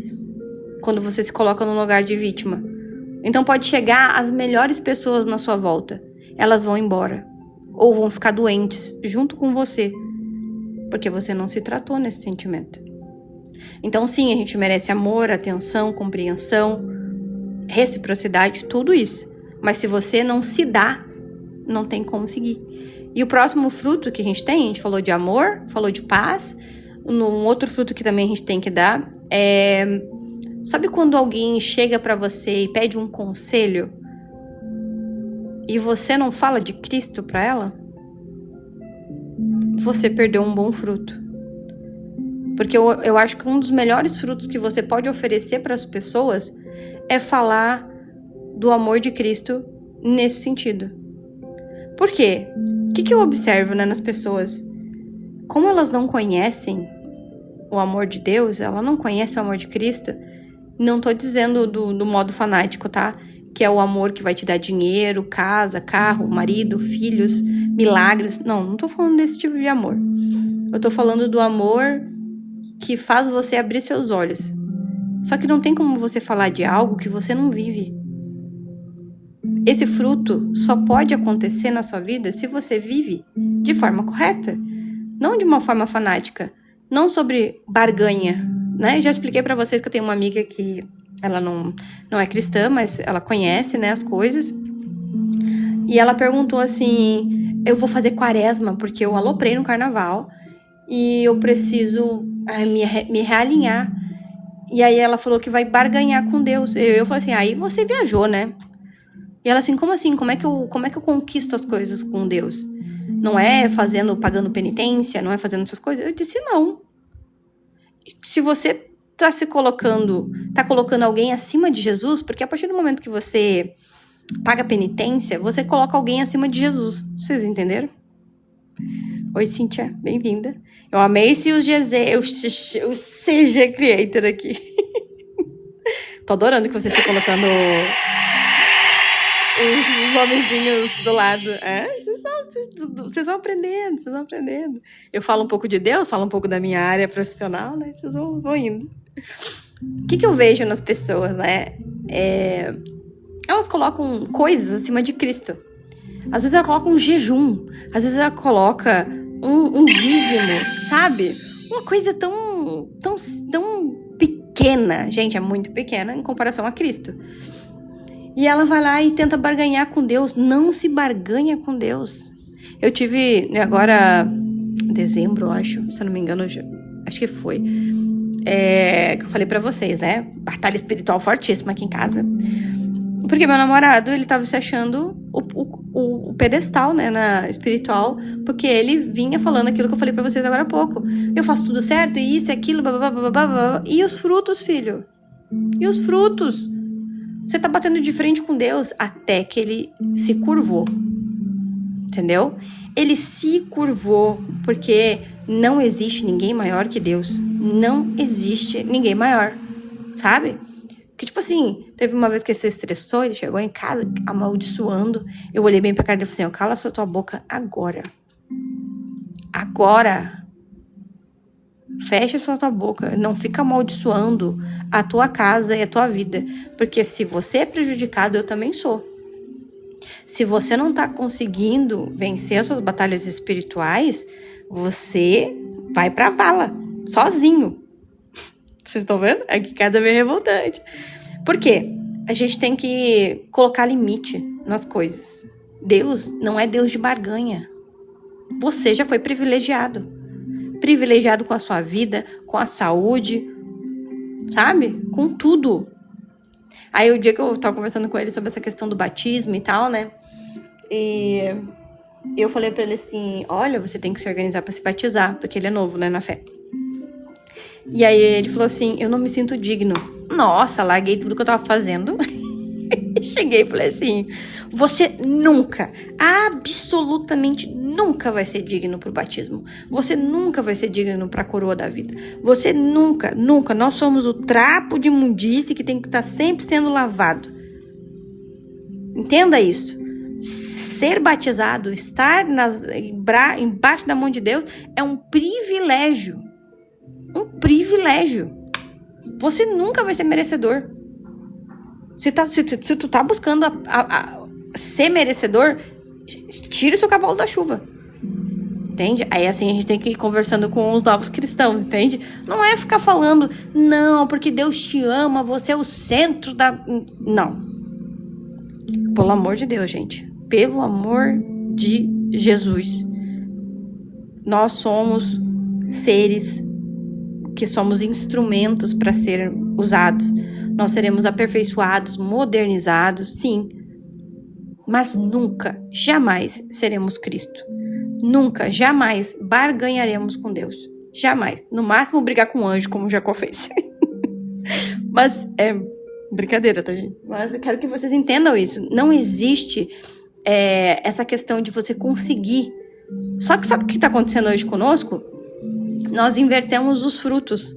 Quando você se coloca no lugar de vítima. Então pode chegar as melhores pessoas na sua volta. Elas vão embora. Ou vão ficar doentes junto com você. Porque você não se tratou nesse sentimento. Então sim, a gente merece amor, atenção, compreensão, reciprocidade, tudo isso. Mas se você não se dá, não tem como seguir. E o próximo fruto que a gente falou de amor, falou de paz. Um outro fruto que também a gente tem que dar é... Sabe quando alguém chega pra você e pede um conselho e você não fala de Cristo pra ela? Você perdeu um bom fruto. Porque eu acho que um dos melhores frutos que você pode oferecer para as pessoas é falar do amor de Cristo nesse sentido. Por quê? O que eu observo, né, nas pessoas? Como elas não conhecem o amor de Deus, ela não conhece o amor de Cristo. Não tô dizendo do modo fanático, tá? Que é o amor que vai te dar dinheiro, casa, carro, marido, filhos, milagres. Não tô falando desse tipo de amor. Eu tô falando do amor que faz você abrir seus olhos. Só que não tem como você falar de algo que você não vive. Esse fruto só pode acontecer na sua vida se você vive de forma correta. Não de uma forma fanática. Não sobre barganha, né? Já expliquei pra vocês que eu tenho uma amiga que ela não é cristã, mas ela conhece, né, as coisas. E ela perguntou assim, eu vou fazer quaresma porque eu aloprei no carnaval e eu preciso me realinhar. E aí ela falou que vai barganhar com Deus. Eu falei assim, aí você viajou, né? E ela assim, como assim? Como é que eu conquisto as coisas com Deus? Não é pagando penitência, não é fazendo essas coisas? Eu disse, não. Se você tá colocando alguém acima de Jesus, porque a partir do momento que você paga penitência, você coloca alguém acima de Jesus. Vocês entenderam? Oi, Cíntia, bem-vinda. Eu amei o CG Creator aqui. Tô adorando que você está colocando os nomezinhos do lado. Vocês vão aprendendo, Eu falo um pouco de Deus, falo um pouco da minha área profissional, né? Vocês vão indo. O que eu vejo nas pessoas, né? Elas colocam coisas acima de Cristo. Às vezes ela coloca um jejum, às vezes ela coloca um dízimo, sabe? Uma coisa tão pequena, gente, é muito pequena em comparação a Cristo. E ela vai lá e tenta barganhar com Deus. Não se barganha com Deus. Eu tive, agora, dezembro, acho, se eu não me engano, acho que foi, que eu falei pra vocês, né? Batalha espiritual fortíssima aqui em casa. Porque meu namorado, ele tava se achando o pedestal, né, espiritual, porque ele vinha falando aquilo que eu falei pra vocês agora há pouco. Eu faço tudo certo, e isso, e aquilo, blá. E os frutos, filho? E os frutos? Você tá batendo de frente com Deus até que ele se curvou. Entendeu? Ele se curvou, porque não existe ninguém maior que Deus. Não existe ninguém maior, sabe? Que tipo assim, teve uma vez que ele se estressou, ele chegou em casa amaldiçoando. Eu olhei bem pra cara dele e falei assim, cala essa tua boca agora. Agora. Fecha essa tua boca. Não fica amaldiçoando a tua casa e a tua vida. Porque se você é prejudicado, eu também sou. Se você não tá conseguindo vencer as suas batalhas espirituais, você vai pra vala, sozinho. Vocês estão vendo? É que cada vez é revoltante. Por quê? A gente tem que colocar limite nas coisas. Deus não é Deus de barganha. Você já foi privilegiado. Privilegiado com a sua vida, com a saúde, sabe? Com tudo. Aí o dia que eu tava conversando com ele sobre essa questão do batismo e tal, né? E eu falei pra ele assim, olha, você tem que se organizar pra se batizar, porque ele é novo, né, na fé. E aí ele falou assim, eu não me sinto digno. Nossa, larguei tudo que eu tava fazendo. Cheguei e falei assim, você nunca, absolutamente nunca vai ser digno pro batismo. Você nunca vai ser digno pra coroa da vida. Você nunca, nós somos o trapo de imundície que tem que estar sempre sendo lavado. Entenda isso. Ser batizado, estar embaixo da mão de Deus é um privilégio. Um privilégio. Você nunca vai ser merecedor. Se tu tá buscando ser merecedor, tira o seu cavalo da chuva. Entende? Aí assim a gente tem que ir conversando com os novos cristãos, entende? Não é ficar falando, não, porque Deus te ama, você é o centro da... Não. Pelo amor de Deus, gente. Pelo amor de Jesus. Nós somos seres que somos instrumentos para serem usados. Nós seremos aperfeiçoados, modernizados, sim. Mas nunca, jamais seremos Cristo. Nunca, jamais barganharemos com Deus. Jamais. No máximo brigar com um anjo, como Jacó fez. Mas Brincadeira, tá, gente? Mas eu quero que vocês entendam isso. Não existe essa questão de você conseguir. Só que sabe o que está acontecendo hoje conosco? Nós invertemos os frutos.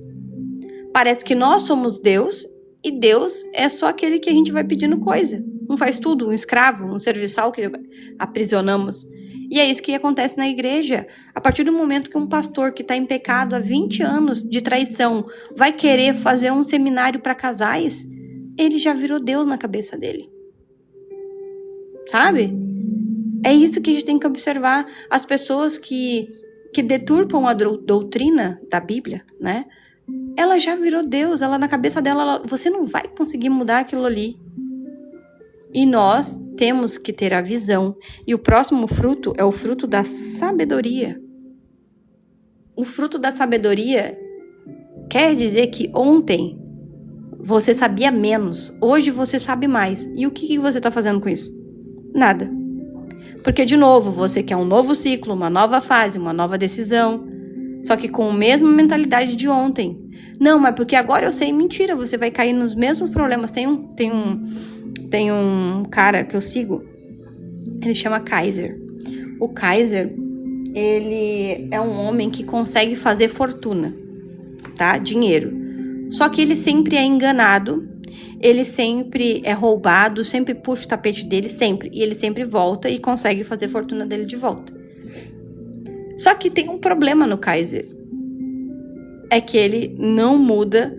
Parece que nós somos Deus e Deus é só aquele que a gente vai pedindo coisa. Um faz tudo, um escravo, um serviçal que aprisionamos. E é isso que acontece na igreja. A partir do momento que um pastor que está em pecado há 20 anos de traição vai querer fazer um seminário para casais, ele já virou Deus na cabeça dele. Sabe? É isso que a gente tem que observar. As pessoas que deturpam a doutrina da Bíblia, né? Ela já virou Deus. Ela na cabeça dela, você não vai conseguir mudar aquilo ali. E nós temos que ter a visão. E o próximo fruto é o fruto da sabedoria. O fruto da sabedoria quer dizer que ontem você sabia menos. Hoje você sabe mais. E o que você está fazendo com isso? Nada. Porque, de novo, você quer um novo ciclo, uma nova fase, uma nova decisão. Só que com a mesma mentalidade de ontem. Não, mas porque agora eu sei. Mentira, você vai cair nos mesmos problemas. Tem um cara que eu sigo, ele chama Kaiser. O Kaiser, ele é um homem que consegue fazer fortuna, tá? Dinheiro. Só que ele sempre é enganado, ele sempre é roubado, sempre puxa o tapete dele, sempre. E ele sempre volta e consegue fazer fortuna dele de volta. Só que tem um problema no Kaiser. É que ele não muda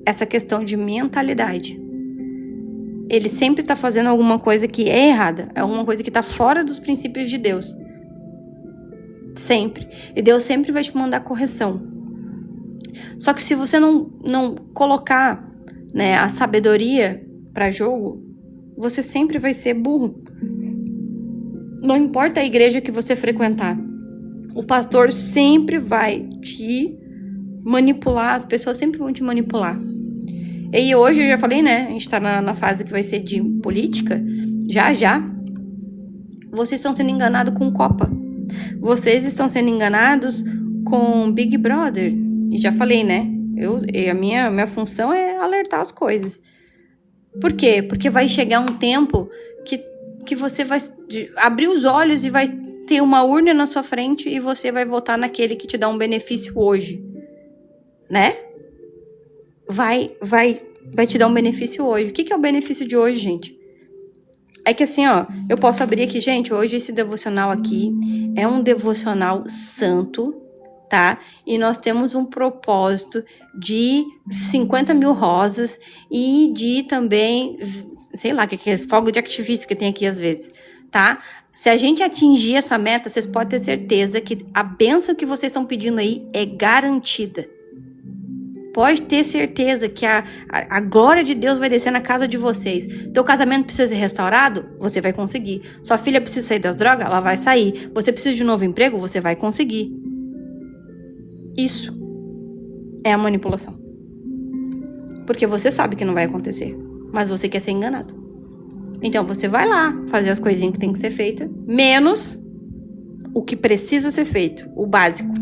essa questão de mentalidade. Ele sempre está fazendo alguma coisa que é errada. É alguma coisa que está fora dos princípios de Deus. Sempre. E Deus sempre vai te mandar correção. Só que se você não colocar, né, a sabedoria para jogo, você sempre vai ser burro. Não importa a igreja que você frequentar. O pastor sempre vai te manipular. As pessoas sempre vão te manipular. E hoje, eu já falei, né? A gente tá na fase que vai ser de política. Já. Vocês estão sendo enganados com Copa. Vocês estão sendo enganados com Big Brother. E já falei, né? A minha função é alertar as coisas. Por quê? Porque vai chegar um tempo que você vai abrir os olhos e vai ter uma urna na sua frente e você vai votar naquele que te dá um benefício hoje. Né? Vai te dar um benefício hoje. O que é o benefício de hoje, gente? É que assim, ó, eu posso abrir aqui, gente, hoje esse devocional aqui é um devocional santo, tá? E nós temos um propósito de 50 mil rosas e de também, sei lá, que é esse fogo de artifício que tem aqui às vezes, tá? Se a gente atingir essa meta, vocês podem ter certeza que a bênção que vocês estão pedindo aí é garantida. Pode ter certeza que a glória de Deus vai descer na casa de vocês. Teu casamento precisa ser restaurado? Você vai conseguir. Sua filha precisa sair das drogas? Ela vai sair. Você precisa de um novo emprego? Você vai conseguir. Isso é a manipulação. Porque você sabe que não vai acontecer. Mas você quer ser enganado. Então você vai lá fazer as coisinhas que tem que ser feita. Menos o que precisa ser feito. O básico.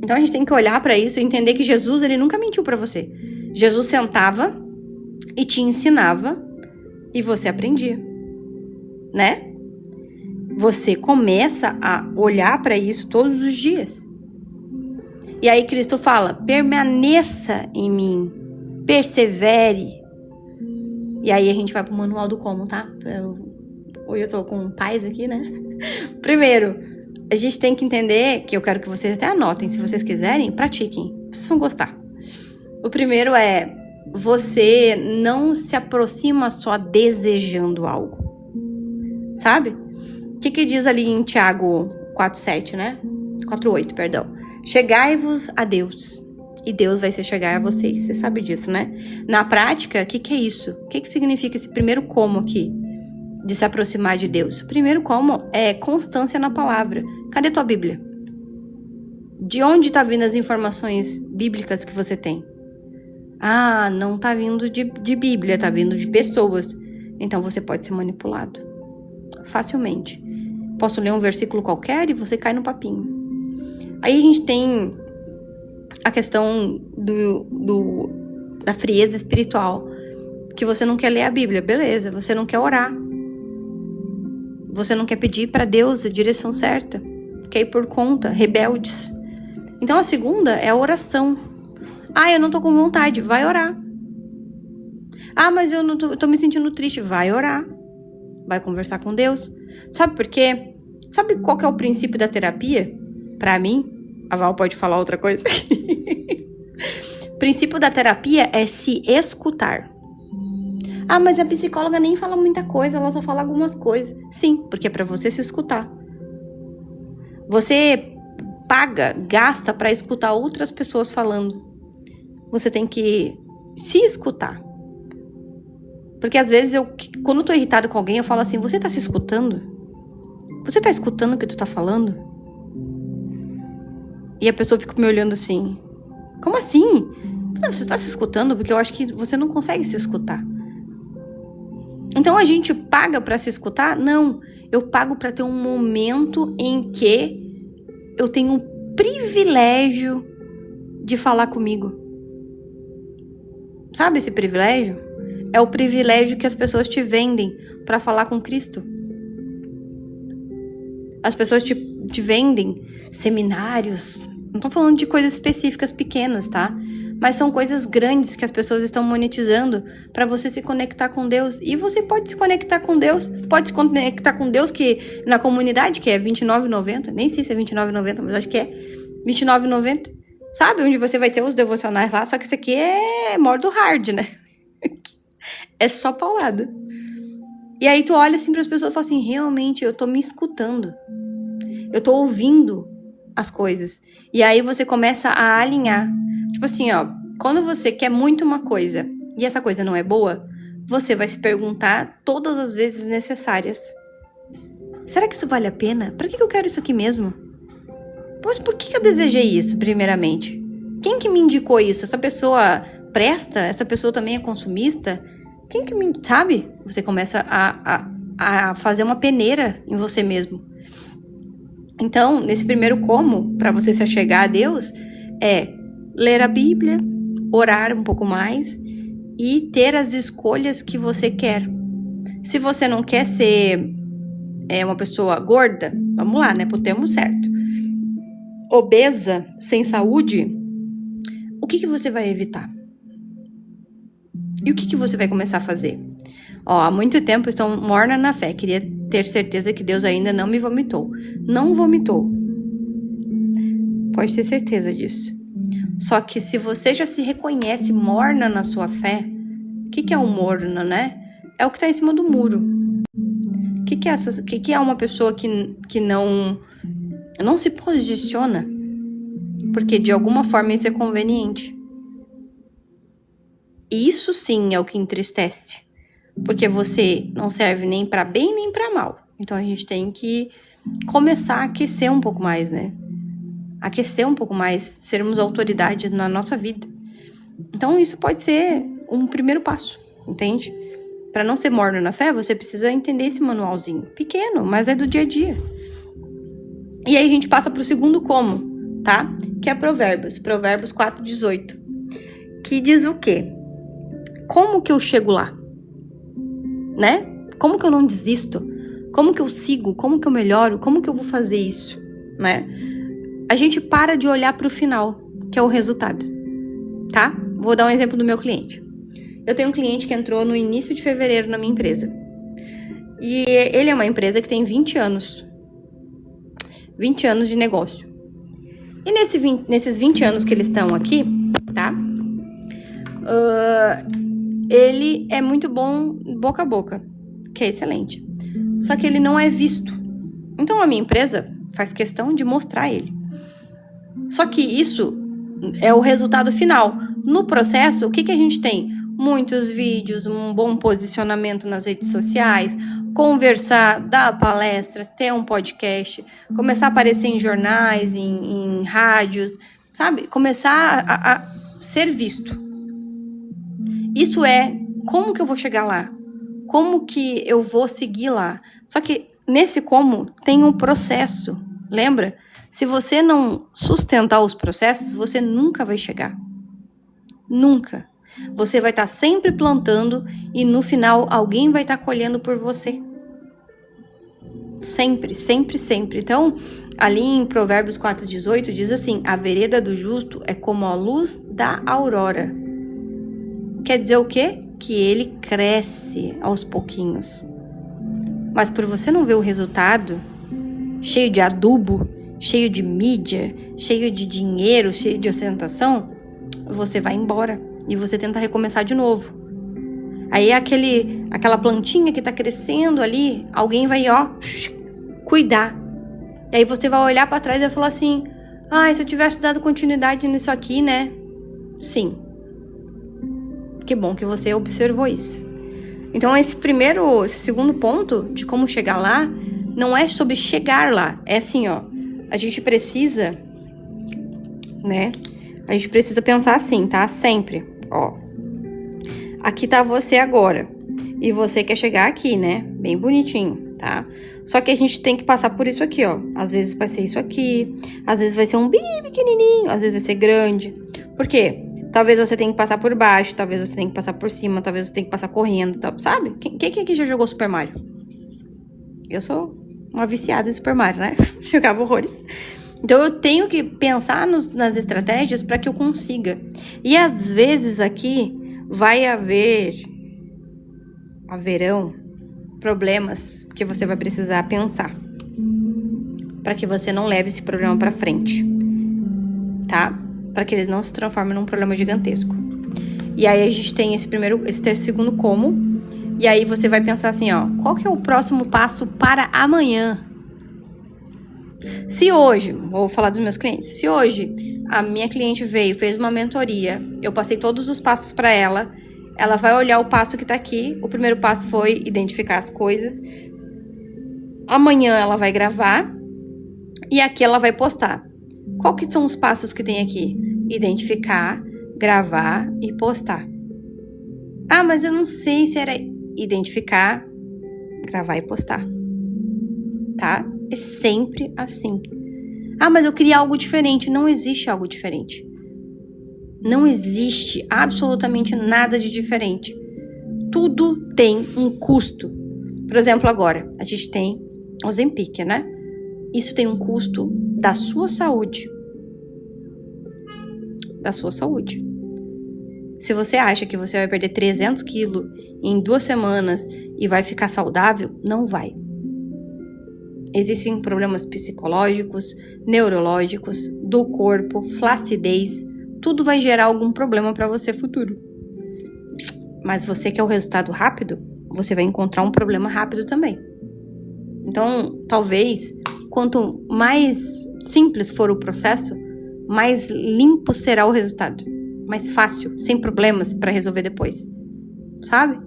Então a gente tem que olhar para isso e entender que Jesus, ele nunca mentiu para você. Jesus sentava e te ensinava e você aprendia, né? Você começa a olhar para isso todos os dias. E aí Cristo fala, permaneça em mim, persevere. E aí a gente vai pro manual do como, tá? Hoje eu tô com paz aqui, né? Primeiro, a gente tem que entender, que eu quero que vocês até anotem, se vocês quiserem, pratiquem. Vocês vão gostar. O primeiro é, você não se aproxima só desejando algo. Sabe? O que diz ali em Tiago 4:7, né? 4:8, perdão. Chegai-vos a Deus, e Deus vai se chegar a vocês. Você sabe disso, né? Na prática, o que é isso? O que significa esse primeiro como aqui? De se aproximar de Deus. O primeiro como é constância na palavra. Cadê tua Bíblia? De onde tá vindo as informações bíblicas que você tem? Ah, não tá vindo de Bíblia, tá vindo de pessoas. Então você pode ser manipulado. Facilmente. Posso ler um versículo qualquer e você cai no papinho. Aí a gente tem a questão da frieza espiritual. que você não quer ler a Bíblia, beleza, você não quer orar. Você não quer pedir para Deus a direção certa, quer ir por conta, rebeldes. Então a segunda é a oração. Eu não tô com vontade, vai orar. Mas eu não tô me sentindo triste, vai orar. Vai conversar com Deus. Sabe por quê? Sabe qual que é o princípio da terapia? Pra mim, a Val pode falar outra coisa. O princípio da terapia é se escutar. Mas a psicóloga nem fala muita coisa, ela só fala algumas coisas. Sim, porque é pra você se escutar. Você gasta pra escutar outras pessoas falando. Você tem que se escutar. Porque às vezes quando eu tô irritado com alguém, eu falo assim, você tá se escutando? Você tá escutando o que tu tá falando? E a pessoa fica me olhando assim, como assim? Você tá se escutando? Porque eu acho que você não consegue se escutar. Então a gente paga pra se escutar? Não, eu pago pra ter um momento em que eu tenho o privilégio de falar comigo. Sabe esse privilégio? É o privilégio que as pessoas te vendem pra falar com Cristo. As pessoas te vendem seminários. Não tô falando de coisas específicas pequenas, tá? Mas são coisas grandes que as pessoas estão monetizando para você se conectar com Deus. E você pode se conectar com Deus. Pode se conectar com Deus que na comunidade, que é R$29,90. Nem sei se é R$29,90, mas acho que é R$29,90. Sabe? Onde você vai ter os devocionais lá. Só que isso aqui é modo hard, né? É só paulada. E aí tu olha assim para as pessoas e fala assim, realmente eu tô me escutando. Eu tô ouvindo as coisas. E aí você começa a alinhar. Tipo assim, quando você quer muito uma coisa e essa coisa não é boa, você vai se perguntar todas as vezes necessárias. Será que isso vale a pena? Pra que eu quero isso aqui mesmo? Pois por que eu desejei isso, primeiramente? Quem que me indicou isso? Essa pessoa presta? Essa pessoa também é consumista? Quem que me... Sabe? Você começa a fazer uma peneira em você mesmo. Então, nesse primeiro como, para você se achegar a Deus, é ler a Bíblia, orar um pouco mais e ter as escolhas que você quer. Se você não quer ser uma pessoa gorda, vamos lá, né, pro termo certo, obesa, sem saúde, o que você vai evitar? E o que você vai começar a fazer? Há muito tempo eu estou morna na fé, queria ter certeza que Deus ainda não me vomitou. Não vomitou. Pode ter certeza disso. Só que se você já se reconhece morna na sua fé, o que é um morno, né? É o que está em cima do muro. O que é uma pessoa que não se posiciona? Porque de alguma forma isso é conveniente. E isso sim é o que entristece. Porque você não serve nem para bem nem para mal. Então a gente tem que começar a aquecer um pouco mais, né? Aquecer um pouco mais, sermos autoridade na nossa vida. Então isso pode ser um primeiro passo, entende? Para não ser morno na fé, você precisa entender esse manualzinho. Pequeno, mas é do dia a dia. E aí a gente passa pro segundo como, tá? Que é Provérbios 4:18. Que diz o quê? Como que eu chego lá? Né? Como que eu não desisto? Como que eu sigo? Como que eu melhoro? Como que eu vou fazer isso? Né? A gente para de olhar para o final, que é o resultado, tá? Vou dar um exemplo do meu cliente. Eu tenho um cliente que entrou no início de fevereiro na minha empresa. E ele é uma empresa que tem 20 anos. 20 anos de negócio. E nesses 20 anos que eles estão aqui, tá? Ele é muito bom boca a boca, que é excelente. Só que ele não é visto. Então a minha empresa faz questão de mostrar ele. Só que isso é o resultado final. No processo, o que a gente tem? Muitos vídeos, um bom posicionamento nas redes sociais, conversar, dar palestra, ter um podcast, começar a aparecer em jornais, em rádios, sabe? Começar a ser visto. Isso é como que eu vou chegar lá? Como que eu vou seguir lá? Só que nesse como tem um processo, lembra? Se você não sustentar os processos, você nunca vai chegar. Nunca. Você vai estar sempre plantando e no final alguém vai estar colhendo por você. Sempre, sempre, sempre. Então, ali em Provérbios 4,18 diz assim: a vereda do justo é como a luz da aurora. Quer dizer o quê? Que ele cresce aos pouquinhos. Mas por você não ver o resultado, cheio de adubo, cheio de mídia, cheio de dinheiro, cheio de ostentação, você vai embora e você tenta recomeçar de novo. Aí aquela plantinha que tá crescendo ali, alguém vai, cuidar. E aí você vai olhar pra trás e vai falar assim: se eu tivesse dado continuidade nisso aqui, né? Sim. Que bom que você observou isso. Então esse segundo ponto de como chegar lá, não é sobre chegar lá. É assim, a gente precisa, né? A gente precisa pensar assim, tá? Sempre, aqui tá você agora. E você quer chegar aqui, né? Bem bonitinho, tá? Só que a gente tem que passar por isso aqui, Às vezes vai ser isso aqui. Às vezes vai ser um bem pequenininho. Às vezes vai ser grande. Por quê? Talvez você tenha que passar por baixo. Talvez você tenha que passar por cima. Talvez você tenha que passar correndo, sabe? Quem aqui já jogou Super Mario? Eu sou uma viciada em Super Mario, né? Jogava horrores. Então, eu tenho que pensar nas estratégias para que eu consiga. E, às vezes, aqui haverão problemas que você vai precisar pensar. Para que você não leve esse problema para frente. Tá? Para que eles não se transformem num problema gigantesco. E aí, a gente tem esse segundo como. E aí, você vai pensar assim, qual que é o próximo passo para amanhã? Se hoje, vou falar dos meus clientes, se hoje a minha cliente fez uma mentoria, eu passei todos os passos para ela, ela vai olhar o passo que tá aqui, o primeiro passo foi identificar as coisas, amanhã ela vai gravar e aqui ela vai postar. Qual que são os passos que tem aqui? Identificar, gravar e postar. Mas eu não sei se era identificar, gravar e postar, tá? É sempre assim. Mas eu queria algo diferente. Não existe algo diferente. Não existe absolutamente nada de diferente. Tudo tem um custo. Por exemplo, agora, a gente tem o Ozempic, né? Isso tem um custo da sua saúde. Da sua saúde. Se você acha que você vai perder 300 quilos em 2 semanas e vai ficar saudável, não vai. Existem problemas psicológicos, neurológicos, do corpo, flacidez. Tudo vai gerar algum problema para você futuro. Mas você quer o resultado rápido, você vai encontrar um problema rápido também. Então, talvez, quanto mais simples for o processo, mais limpo será o resultado. Mais fácil, sem problemas para resolver depois. Sabe?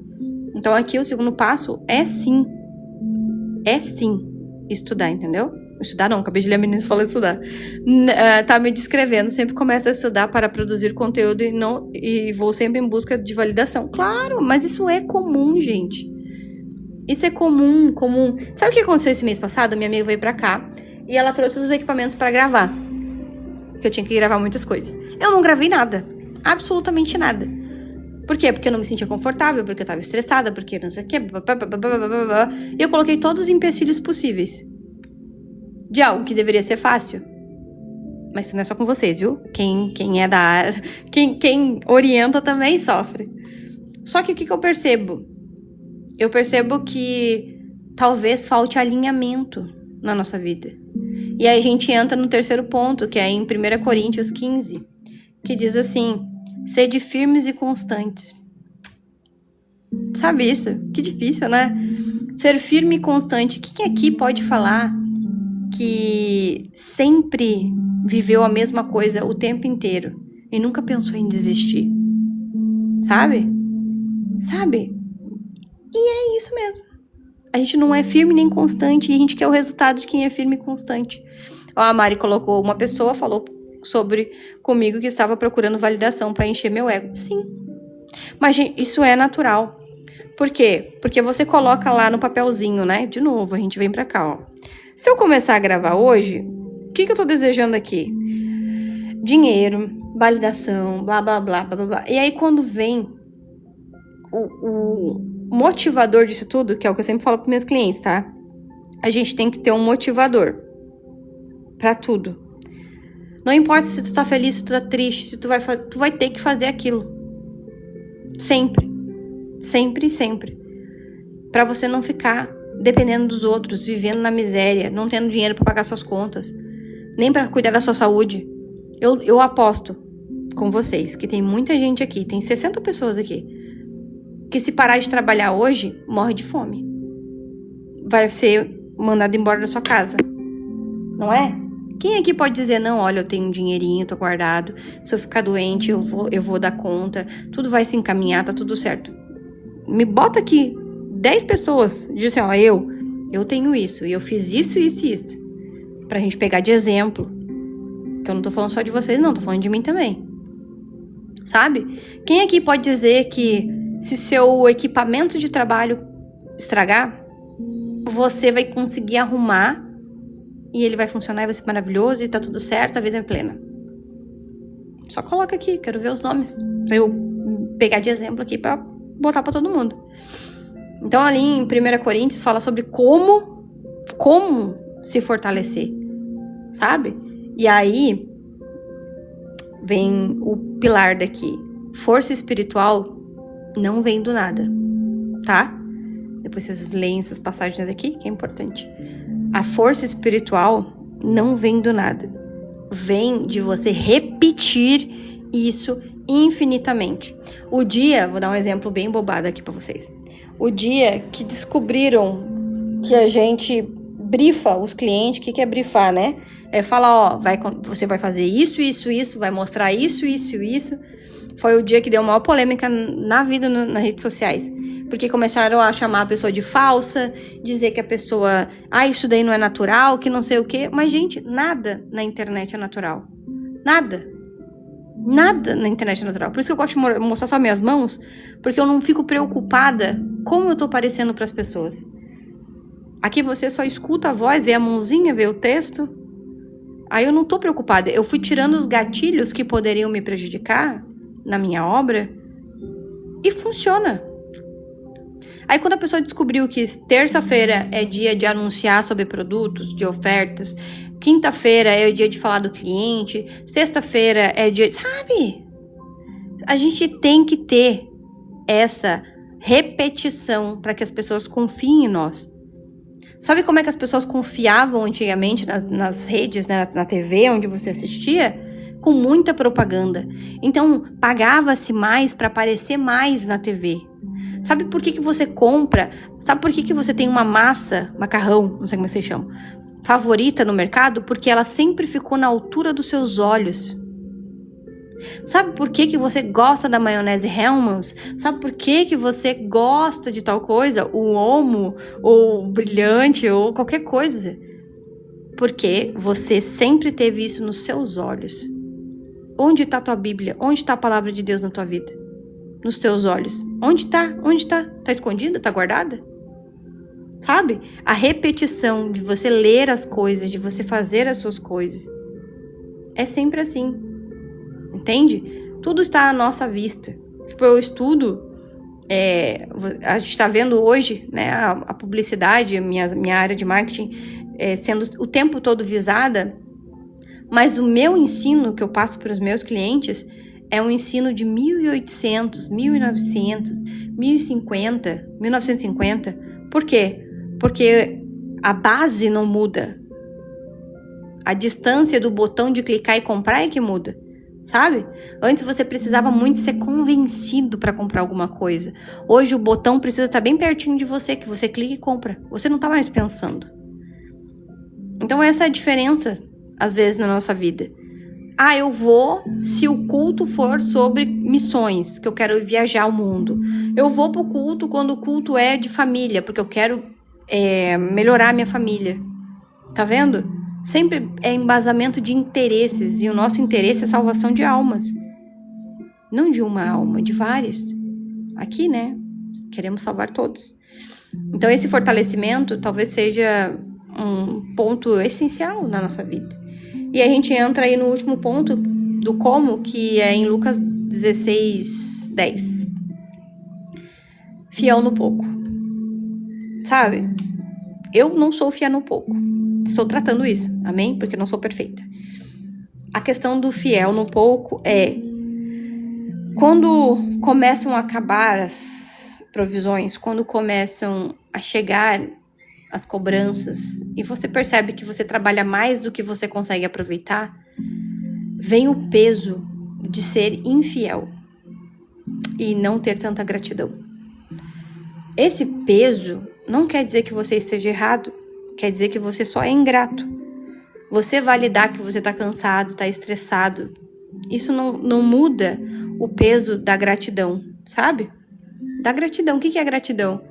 Então, aqui o segundo passo é sim. Estudar, entendeu? Estudar não, acabei de ler a menina falando estudar. Tá me descrevendo, sempre começo a estudar para produzir conteúdo e vou sempre em busca de validação. Claro, mas isso é comum, gente. Isso é comum. Sabe o que aconteceu esse mês passado? Minha amiga veio pra cá e ela trouxe os equipamentos pra gravar. Que eu tinha que gravar muitas coisas. Eu não gravei nada. Absolutamente nada. Por quê? Porque eu não me sentia confortável, porque eu tava estressada, porque não sei o quê. E eu coloquei todos os empecilhos possíveis. De algo que deveria ser fácil. Mas isso não é só com vocês, viu? Quem é da área, quem orienta também sofre. Só que o que eu percebo? Eu percebo que talvez falte alinhamento na nossa vida. E aí a gente entra no terceiro ponto, que é em 1 Coríntios 15, que diz assim: sede firmes e constantes. Sabe isso? Que difícil, né? Ser firme e constante. Quem aqui pode falar que sempre viveu a mesma coisa o tempo inteiro e nunca pensou em desistir? Sabe? E é isso mesmo. A gente não é firme nem constante e a gente quer o resultado de quem é firme e constante. A Mari colocou, uma pessoa falou comigo que estava procurando validação para encher meu ego. Sim. Mas, gente, isso é natural. Por quê? Porque você coloca lá no papelzinho, né? De novo, a gente vem pra cá, ó. Se eu começar a gravar hoje, o que eu tô desejando aqui? dinheiro, validação, blá, blá, blá, blá, blá, blá. E aí, quando vem o motivador disso tudo, que é o que eu sempre falo para meus clientes, tá? A gente tem que ter um motivador para tudo. Não importa se tu tá feliz, se tu tá triste, se tu vai ter que fazer aquilo. Sempre. Sempre, sempre. Pra você não ficar dependendo dos outros, vivendo na miséria, não tendo dinheiro pra pagar suas contas, nem pra cuidar da sua saúde. Eu aposto com vocês que tem muita gente aqui, tem 60 pessoas aqui, que se parar de trabalhar hoje, morre de fome. Vai ser mandado embora da sua casa. Não é? Quem aqui pode dizer, não, olha, eu tenho um dinheirinho, tô guardado, se eu ficar doente, eu vou dar conta, tudo vai se encaminhar, tá tudo certo. Me bota aqui 10 pessoas, diz assim, ó, eu tenho isso, e eu fiz isso, isso e isso. Pra gente pegar de exemplo. Que eu não tô falando só de vocês, não, tô falando de mim também. Sabe? Quem aqui pode dizer que se seu equipamento de trabalho estragar, você vai conseguir arrumar e ele vai funcionar e vai ser maravilhoso e tá tudo certo, a vida é plena? Só coloca aqui, quero ver os nomes pra eu pegar de exemplo aqui pra botar pra todo mundo. Então ali em 1 Coríntios fala sobre como se fortalecer, sabe? E aí vem o pilar daqui. Força espiritual não vem do nada, tá? Depois vocês leem essas passagens aqui, que é importante. A força espiritual não vem do nada. Vem de você repetir isso infinitamente. O dia, vou dar um exemplo bem bobado aqui pra vocês. O dia que descobriram que a gente brifa os clientes, o que é brifar, né? É falar, ó, você vai fazer isso, isso, isso, vai mostrar isso, isso, isso. Foi o dia que deu maior polêmica na vida nas redes sociais. Porque começaram a chamar a pessoa de falsa, dizer que a pessoa, isso daí não é natural, que não sei o quê. Mas, gente, nada na internet é natural. Nada. Nada na internet é natural. Por isso que eu gosto de mostrar só minhas mãos, porque eu não fico preocupada como eu tô parecendo pras pessoas. Aqui você só escuta a voz, vê a mãozinha, vê o texto. Aí eu não tô preocupada. Eu fui tirando os gatilhos que poderiam me prejudicar na minha obra e funciona. Aí quando a pessoa descobriu que terça-feira é dia de anunciar sobre produtos, de ofertas, quinta-feira é o dia de falar do cliente, sexta-feira é dia de... Sabe? A gente tem que ter essa repetição para que as pessoas confiem em nós. Sabe como é que as pessoas confiavam antigamente nas redes, né, na TV, onde você assistia? Com muita propaganda. Então, pagava-se mais para aparecer mais na TV. Sabe por que você compra? Sabe por que você tem uma massa, macarrão, não sei como vocês chamam, favorita no mercado? Porque ela sempre ficou na altura dos seus olhos. Sabe por que você gosta da maionese Hellmann's? Sabe por que você gosta de tal coisa? O Omo, ou brilhante, ou qualquer coisa. Porque você sempre teve isso nos seus olhos. Onde está a tua Bíblia? Onde está a palavra de Deus na tua vida? Nos teus olhos. Onde está? Onde está? Está escondida? Está guardada? Sabe? A repetição de você ler as coisas, de você fazer as suas coisas. É sempre assim. Entende? Tudo está à nossa vista. Tipo, eu estudo, a gente está vendo hoje, né, a publicidade, minha área de marketing, sendo o tempo todo visada, mas o meu ensino que eu passo para os meus clientes é um ensino de 1800, 1900, 1050, 1950. Por quê? Porque a base não muda. A distância do botão de clicar e comprar é que muda. Sabe? Antes você precisava muito ser convencido para comprar alguma coisa. Hoje o botão precisa estar bem pertinho de você, que você clica e compra. Você não tá mais pensando. Então essa é a diferença, às vezes, na nossa vida. Eu vou se o culto for sobre missões, que eu quero viajar ao mundo. Eu vou pro culto quando o culto é de família, porque eu quero melhorar a minha família. Tá vendo? Sempre é embasamento de interesses, e o nosso interesse é salvação de almas. Não de uma alma, de várias. Aqui, né? Queremos salvar todos. Então, esse fortalecimento talvez seja um ponto essencial na nossa vida. E a gente entra aí no último ponto, do como, que é em Lucas 16:10. Fiel no pouco. Sabe? Eu não sou fiel no pouco. Estou tratando isso, amém? Porque eu não sou perfeita. A questão do fiel no pouco é quando começam a acabar as provisões, quando começam a chegar as cobranças e você percebe que você trabalha mais do que você consegue aproveitar, vem o peso de ser infiel e não ter tanta gratidão. Esse peso não quer dizer que você esteja errado, quer dizer que você só é ingrato. Você validar que você está cansado, está estressado, isso não muda o peso da gratidão, sabe? Da gratidão. O que é gratidão?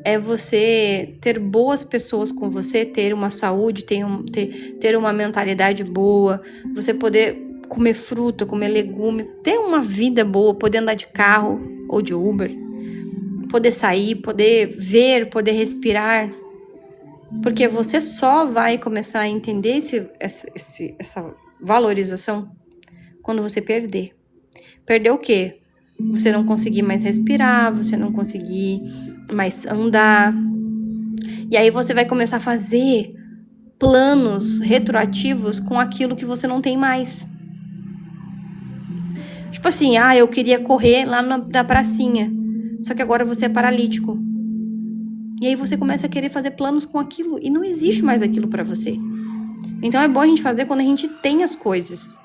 É você ter boas pessoas com você, ter uma saúde, ter uma mentalidade boa, você poder comer fruta, comer legume, ter uma vida boa, poder andar de carro ou de Uber, poder sair, poder ver, poder respirar. Porque você só vai começar a entender essa valorização quando você perder. Perder o quê? Você não conseguir mais respirar, você não conseguir mais andar. E aí você vai começar a fazer planos retroativos com aquilo que você não tem mais. Tipo assim, eu queria correr lá na pracinha, só que agora você é paralítico. E aí você começa a querer fazer planos com aquilo e não existe mais aquilo pra você. Então é bom a gente fazer quando a gente tem as coisas.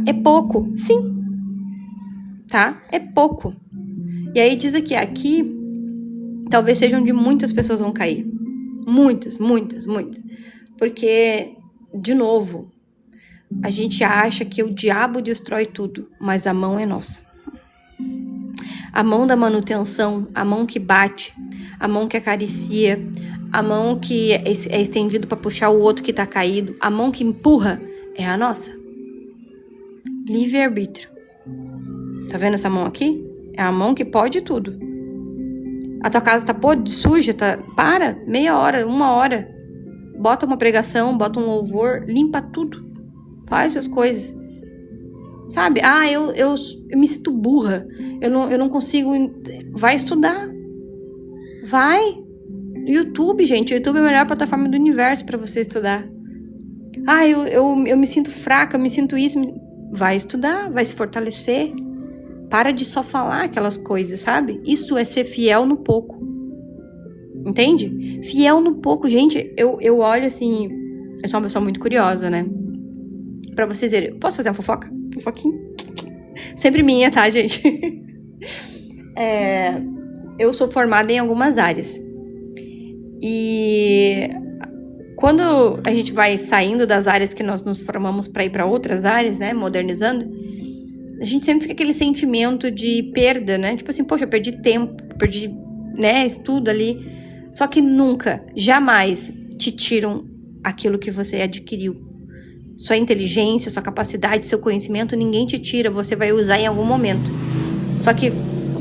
É pouco, sim. Tá? É pouco. E aí diz aqui talvez seja onde muitas pessoas vão cair. Muitas. Porque, de novo, a gente acha que o diabo destrói tudo, mas a mão é nossa. A mão da manutenção, a mão que bate, a mão que acaricia, a mão que é estendido para puxar o outro que tá caído, a mão que empurra é a nossa. Livre-arbítrio. Tá vendo essa mão aqui? É a mão que pode tudo. A tua casa tá podre, suja, para, meia hora, 1 hora. Bota uma pregação, bota um louvor, limpa tudo. Faz as coisas. Sabe? Eu me sinto burra. Eu não consigo. Vai estudar. Vai. YouTube, gente. O YouTube é a melhor plataforma do universo pra você estudar. Eu me sinto fraca, eu me sinto isso. Vai estudar, vai se fortalecer. Para de só falar aquelas coisas, sabe? Isso é ser fiel no pouco. Entende? Fiel no pouco. Gente, eu olho assim... Eu sou uma pessoa muito curiosa, né? Pra vocês verem. Posso fazer uma fofoca? Fofoquinha? Sempre minha, tá, gente? Eu sou formada em algumas áreas. E... quando a gente vai saindo das áreas que nós nos formamos pra ir pra outras áreas, né? Modernizando... a gente sempre fica aquele sentimento de perda, né? Tipo assim, poxa, eu perdi tempo, perdi, né, estudo ali. Só que nunca, jamais te tiram aquilo que você adquiriu. Sua inteligência, sua capacidade, seu conhecimento, ninguém te tira, você vai usar em algum momento. Só que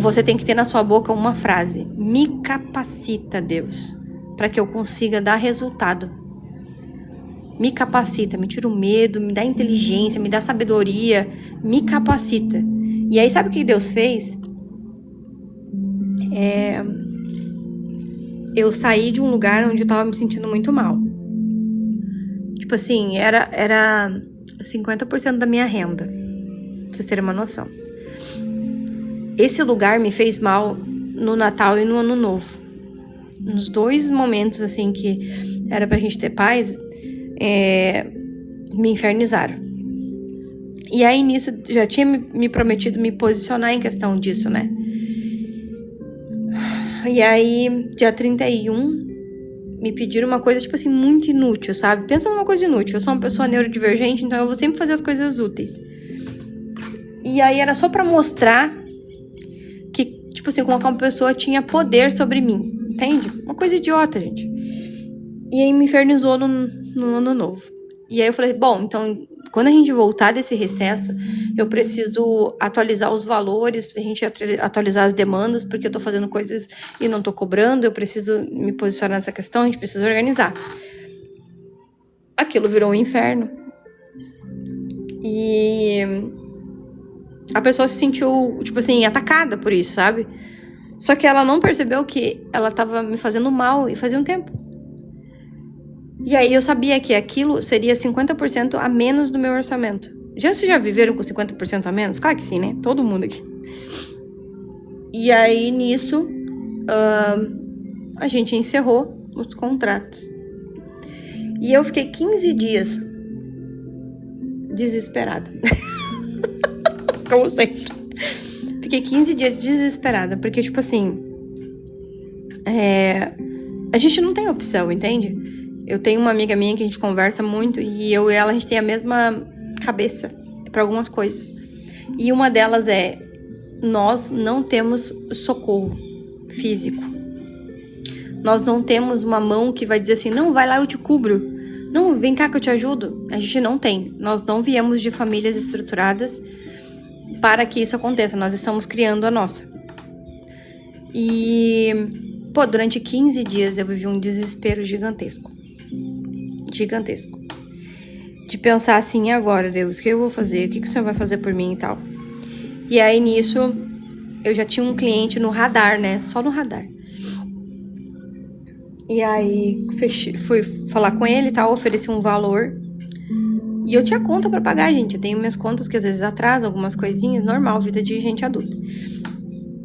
você tem que ter na sua boca uma frase: me capacita, Deus, para que eu consiga dar resultado. Me capacita, me tira o medo, me dá inteligência, me dá sabedoria, me capacita. E aí, sabe o que Deus fez? Eu saí de um lugar onde eu tava me sentindo muito mal. Tipo assim, era 50% da minha renda, pra vocês terem uma noção. Esse lugar me fez mal no Natal e no Ano Novo. Nos 2 momentos, assim, que era pra gente ter paz... me infernizaram. E aí nisso já tinha me prometido me posicionar em questão disso, né? E aí dia 31 me pediram uma coisa tipo assim muito inútil, sabe? Pensa numa coisa inútil. Eu sou uma pessoa neurodivergente, então eu vou sempre fazer as coisas úteis. E aí era só pra mostrar que, tipo assim, como uma pessoa tinha poder sobre mim, entende? Uma coisa idiota, gente. E aí me infernizou no Ano Novo. E aí eu falei, bom, então, quando a gente voltar desse recesso, eu preciso atualizar os valores, pra gente atualizar as demandas, porque eu tô fazendo coisas e não tô cobrando, eu preciso me posicionar nessa questão, a gente precisa organizar. Aquilo virou um inferno. E a pessoa se sentiu, tipo assim, atacada por isso, sabe? Só que ela não percebeu que ela tava me fazendo mal e fazia um tempo. E aí eu sabia que aquilo seria 50% a menos do meu orçamento. Vocês já viveram com 50% a menos? Claro que sim, né? Todo mundo aqui. E aí, nisso, a gente encerrou os contratos. E eu fiquei 15 dias desesperada. Como sempre. Fiquei 15 dias desesperada, porque, tipo assim, a gente não tem opção, entende? Eu tenho uma amiga minha que a gente conversa muito e eu e ela, a gente tem a mesma cabeça para algumas coisas. E uma delas é, nós não temos socorro físico. Nós não temos uma mão que vai dizer assim, não, vai lá, eu te cubro. Não, vem cá que eu te ajudo. A gente não tem. Nós não viemos de famílias estruturadas para que isso aconteça. Nós estamos criando a nossa. E, durante 15 dias eu vivi um desespero gigantesco. Gigantesco. De pensar assim, e agora, Deus, o que eu vou fazer? O que o Senhor vai fazer por mim e tal? E aí, nisso, eu já tinha um cliente no radar, né? Só no radar. E aí, fui falar com ele e tal, ofereci um valor. E eu tinha conta pra pagar, gente. Eu tenho minhas contas que às vezes atrasam algumas coisinhas, normal, vida de gente adulta.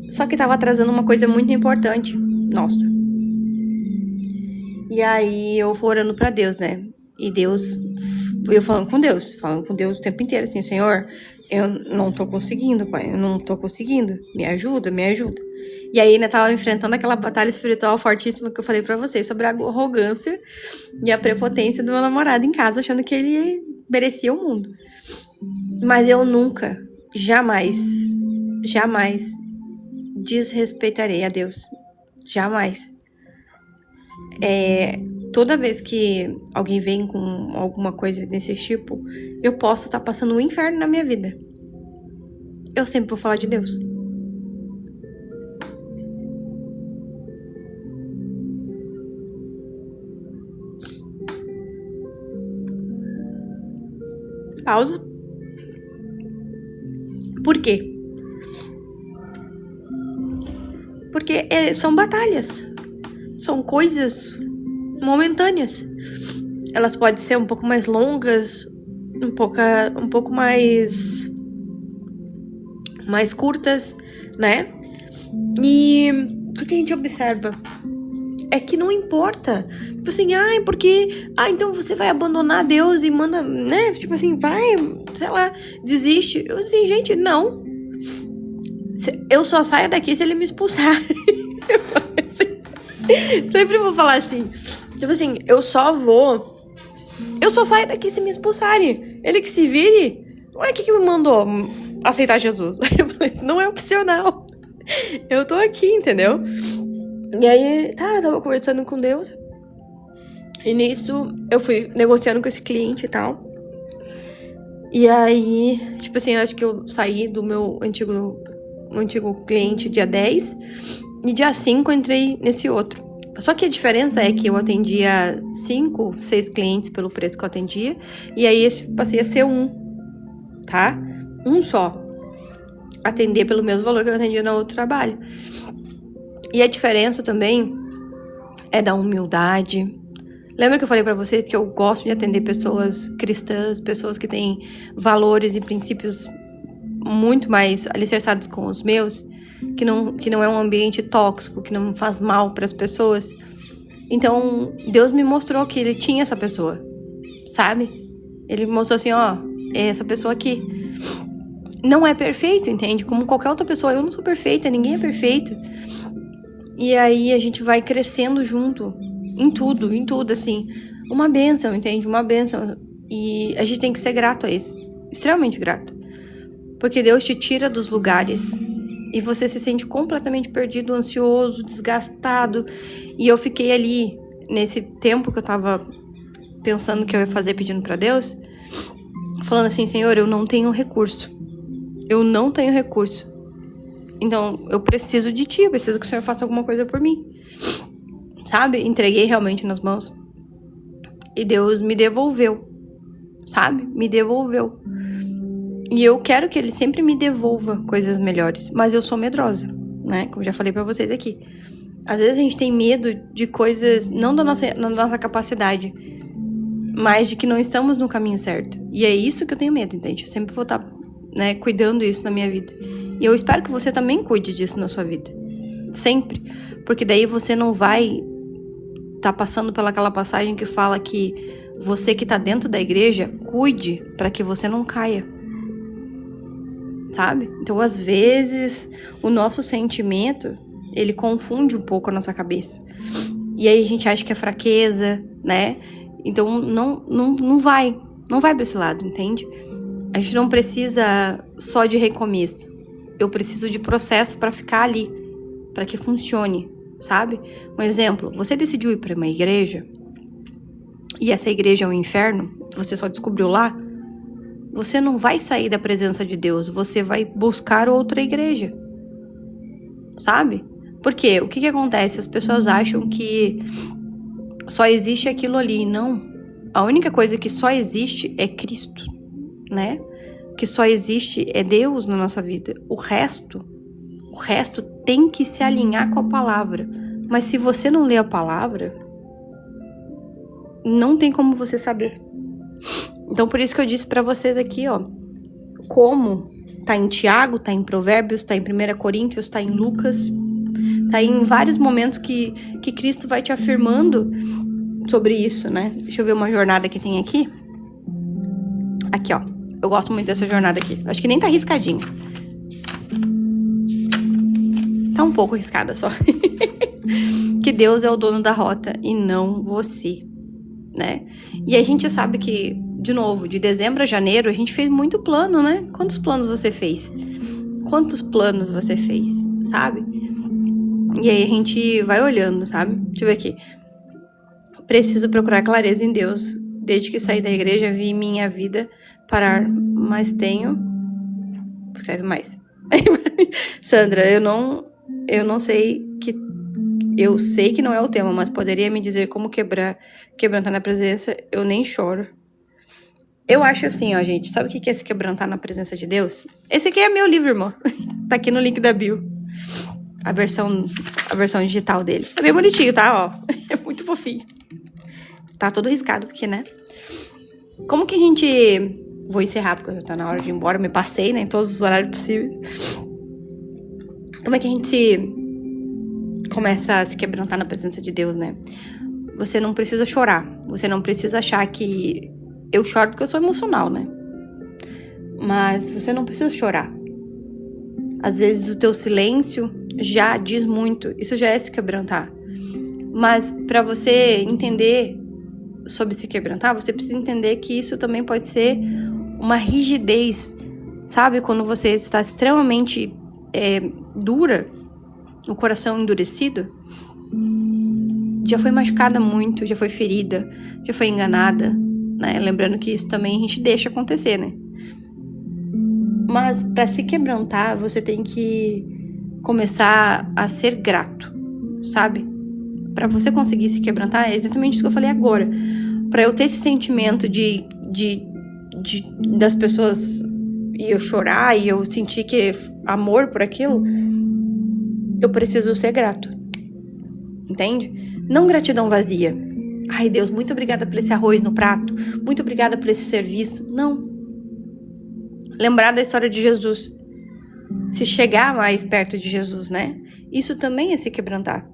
Só que tava atrasando uma coisa muito importante. Nossa. E aí, eu orando pra Deus, né? E Deus... Eu falando com Deus o tempo inteiro, assim, Senhor, eu não tô conseguindo, pai, eu não tô conseguindo, me ajuda. E aí, ainda tava enfrentando aquela batalha espiritual fortíssima que eu falei pra vocês, sobre a arrogância e a prepotência do meu namorado em casa, achando que ele merecia o mundo. Mas eu nunca, jamais desrespeitarei a Deus. Jamais. Toda vez que alguém vem com alguma coisa desse tipo, eu posso estar passando um inferno na minha vida. Eu sempre vou falar de Deus. Pausa. Por quê? Porque são batalhas. São coisas momentâneas. Elas podem ser um pouco mais longas, um pouco mais curtas, né? E o que a gente observa é que não importa. Tipo assim, porque... então você vai abandonar Deus e manda, né? Tipo assim, vai, sei lá, desiste. Eu assim, gente, não. Eu só saio daqui se ele me expulsar. Sempre vou falar assim. Tipo assim, eu só saio daqui se me expulsarem. Ele que se vire. Ué, o que me mandou aceitar Jesus? Eu falei, não é opcional. Eu tô aqui, entendeu? E aí, eu tava conversando com Deus. E nisso, eu fui negociando com esse cliente e tal. E aí, tipo assim, eu acho que eu saí do meu antigo cliente dia 10. E dia 5 eu entrei nesse outro. Só que a diferença é que eu atendia 5, 6 clientes pelo preço que eu atendia. E aí passei a ser um, tá? Um só. Atender pelo mesmo valor que eu atendia no outro trabalho. E a diferença também é da humildade. Lembra que eu falei pra vocês que eu gosto de atender pessoas cristãs, pessoas que têm valores e princípios muito mais alicerçados com os meus? Que não é um ambiente tóxico, que não faz mal para as pessoas. Então, Deus me mostrou que ele tinha essa pessoa, sabe? Ele me mostrou assim, é essa pessoa aqui. Não é perfeito, entende? Como qualquer outra pessoa, eu não sou perfeita, ninguém é perfeito. E aí a gente vai crescendo junto, em tudo, assim. Uma bênção, entende? Uma bênção. E a gente tem que ser grato a isso, extremamente grato. Porque Deus te tira dos lugares e você se sente completamente perdido, ansioso, desgastado. E eu fiquei ali, nesse tempo que eu tava pensando o que eu ia fazer, pedindo pra Deus, falando assim, Senhor, eu não tenho recurso. Então, eu preciso de Ti, eu preciso que o Senhor faça alguma coisa por mim. Sabe? Entreguei realmente nas mãos. E Deus me devolveu. Sabe? Me devolveu. E eu quero que ele sempre me devolva coisas melhores. Mas eu sou medrosa, né? Como já falei pra vocês aqui. Às vezes a gente tem medo de coisas não da nossa capacidade, mas de que não estamos no caminho certo. E é isso que eu tenho medo, entende? Eu sempre vou estar, né, cuidando isso na minha vida. E eu espero que você também cuide disso na sua vida. Sempre. Porque daí você não vai estar passando pelaquela passagem que fala que você que tá dentro da igreja, cuide para que você não caia. Sabe? Então, às vezes, o nosso sentimento, ele confunde um pouco a nossa cabeça. E aí a gente acha que é fraqueza, né? Então, não vai pra esse lado, entende? A gente não precisa só de recomeço. Eu preciso de processo para ficar ali, para que funcione, sabe? Um exemplo, você decidiu ir para uma igreja, e essa igreja é um inferno, você só descobriu lá, você não vai sair da presença de Deus, você vai buscar outra igreja, sabe? Porque o que acontece? As pessoas acham que só existe aquilo ali. Não. A única coisa que só existe é Cristo, né? Que só existe é Deus na nossa vida. O resto tem que se alinhar com a palavra. Mas se você não lê a palavra, não tem como você saber. Então, por isso que eu disse pra vocês aqui, ó, como tá em Tiago, tá em Provérbios, tá em 1 Coríntios, tá em Lucas, tá em vários momentos que Cristo vai te afirmando sobre isso, né? Deixa eu ver uma jornada que tem aqui. Aqui, ó. Eu gosto muito dessa jornada aqui. Acho que nem tá riscadinho. Tá um pouco riscada só. Que Deus é o dono da rota e não você, né? E a gente sabe que, de novo, de dezembro a janeiro, a gente fez muito plano, né? Quantos planos você fez? Quantos planos você fez, sabe? E aí a gente vai olhando, sabe? Deixa eu ver aqui. Preciso procurar clareza em Deus. Desde que saí da igreja, vi minha vida parar, mas tenho... Escreve mais. Sandra, eu não sei que... Eu sei que não é o tema, mas poderia me dizer como quebrantar na presença? Eu nem choro. Eu acho assim, ó, gente. Sabe o que é se quebrantar na presença de Deus? Esse aqui é meu livro, irmão. Tá aqui no link da bio. A versão digital dele. É bem bonitinho, tá? Ó, é muito fofinho. Tá todo riscado, porque, né? Como que a gente... Vou encerrar, porque já tá na hora de ir embora. Eu me passei, né? Em todos os horários possíveis. Como é que a gente começa a se quebrantar na presença de Deus, né? Você não precisa chorar. Você não precisa achar que... Eu choro porque eu sou emocional, né? Mas você não precisa chorar. Às vezes o teu silêncio já diz muito. Isso já é se quebrantar. Mas para você entender sobre se quebrantar, você precisa entender que isso também pode ser uma rigidez. Sabe? Quando você está extremamente dura, o coração endurecido, já foi machucada muito, já foi ferida, já foi enganada, né? Lembrando que isso também a gente deixa acontecer, né? Mas para se quebrantar, você tem que começar a ser grato, sabe? Para você conseguir se quebrantar, é exatamente isso que eu falei agora. Para eu ter esse sentimento das pessoas e eu chorar e eu sentir que amor por aquilo, eu preciso ser grato. Entende? Não gratidão vazia. Ai, Deus, muito obrigada por esse arroz no prato. Muito obrigada por esse serviço. Não. Lembrar da história de Jesus. Se chegar mais perto de Jesus, né? Isso também é se quebrantar.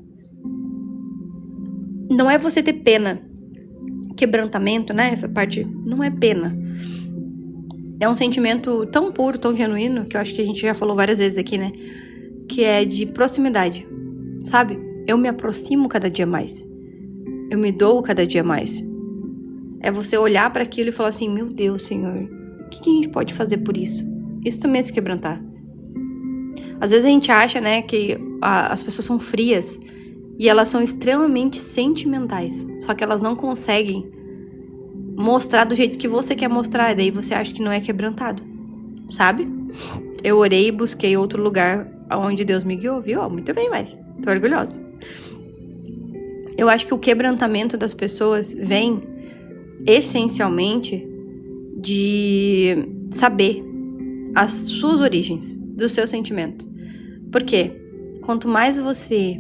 Não é você ter pena. Quebrantamento, né? Essa parte não é pena. É um sentimento tão puro, tão genuíno, que eu acho que a gente já falou várias vezes aqui, né? Que é de proximidade, sabe? Eu me aproximo cada dia mais. Eu me dou cada dia mais. É você olhar para aquilo e falar assim, meu Deus, Senhor, o que a gente pode fazer por isso? Isso também é se quebrantar. Às vezes a gente acha, né, que as pessoas são frias e elas são extremamente sentimentais. Só que elas não conseguem mostrar do jeito que você quer mostrar. E daí você acha que não é quebrantado, sabe? Eu orei e busquei outro lugar onde Deus me guiou, viu? Muito bem, Mari. Tô orgulhosa. Eu acho que o quebrantamento das pessoas vem essencialmente de saber as suas origens, dos seus sentimentos. Por quê? Quanto mais você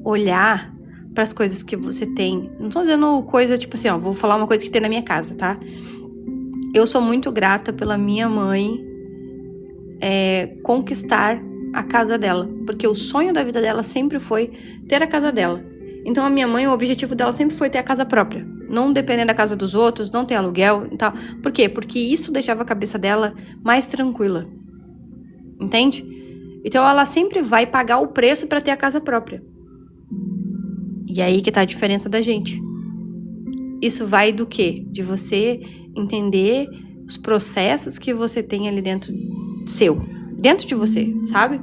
olhar para as coisas que você tem, não tô dizendo coisa tipo assim, vou falar uma coisa que tem na minha casa, tá? Eu sou muito grata pela minha mãe conquistar a casa dela, porque o sonho da vida dela sempre foi ter a casa dela. Então a minha mãe, o objetivo dela sempre foi ter a casa própria, não depender da casa dos outros, não ter aluguel e tal. Por quê? Porque isso deixava a cabeça dela mais tranquila, entende? Então ela sempre vai pagar o preço para ter a casa própria. E aí que tá a diferença da gente. Isso vai do quê? De você entender os processos que você tem ali dentro de você, sabe?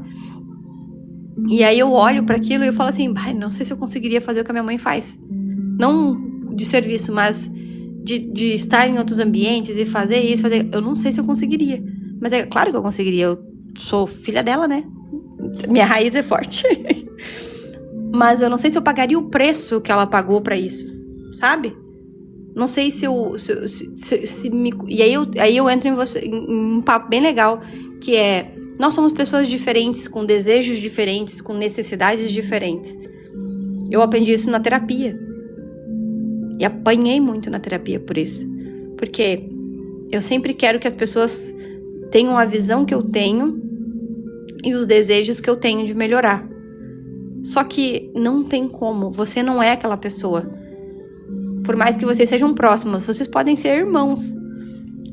E aí eu olho para aquilo e eu falo assim, não sei se eu conseguiria fazer o que a minha mãe faz. Não de serviço, mas de estar em outros ambientes e fazer isso, eu não sei se eu conseguiria. Mas é claro que eu conseguiria, eu sou filha dela, né? Minha raiz é forte. Mas eu não sei se eu pagaria o preço que ela pagou pra isso, sabe? Não sei se me... E aí eu entro em um papo bem legal, que é... Nós somos pessoas diferentes, com desejos diferentes, com necessidades diferentes. Eu aprendi isso na terapia. E apanhei muito na terapia por isso. Porque eu sempre quero que as pessoas tenham a visão que eu tenho e os desejos que eu tenho de melhorar. Só que não tem como, você não é aquela pessoa. Por mais que vocês sejam próximos, vocês podem ser irmãos.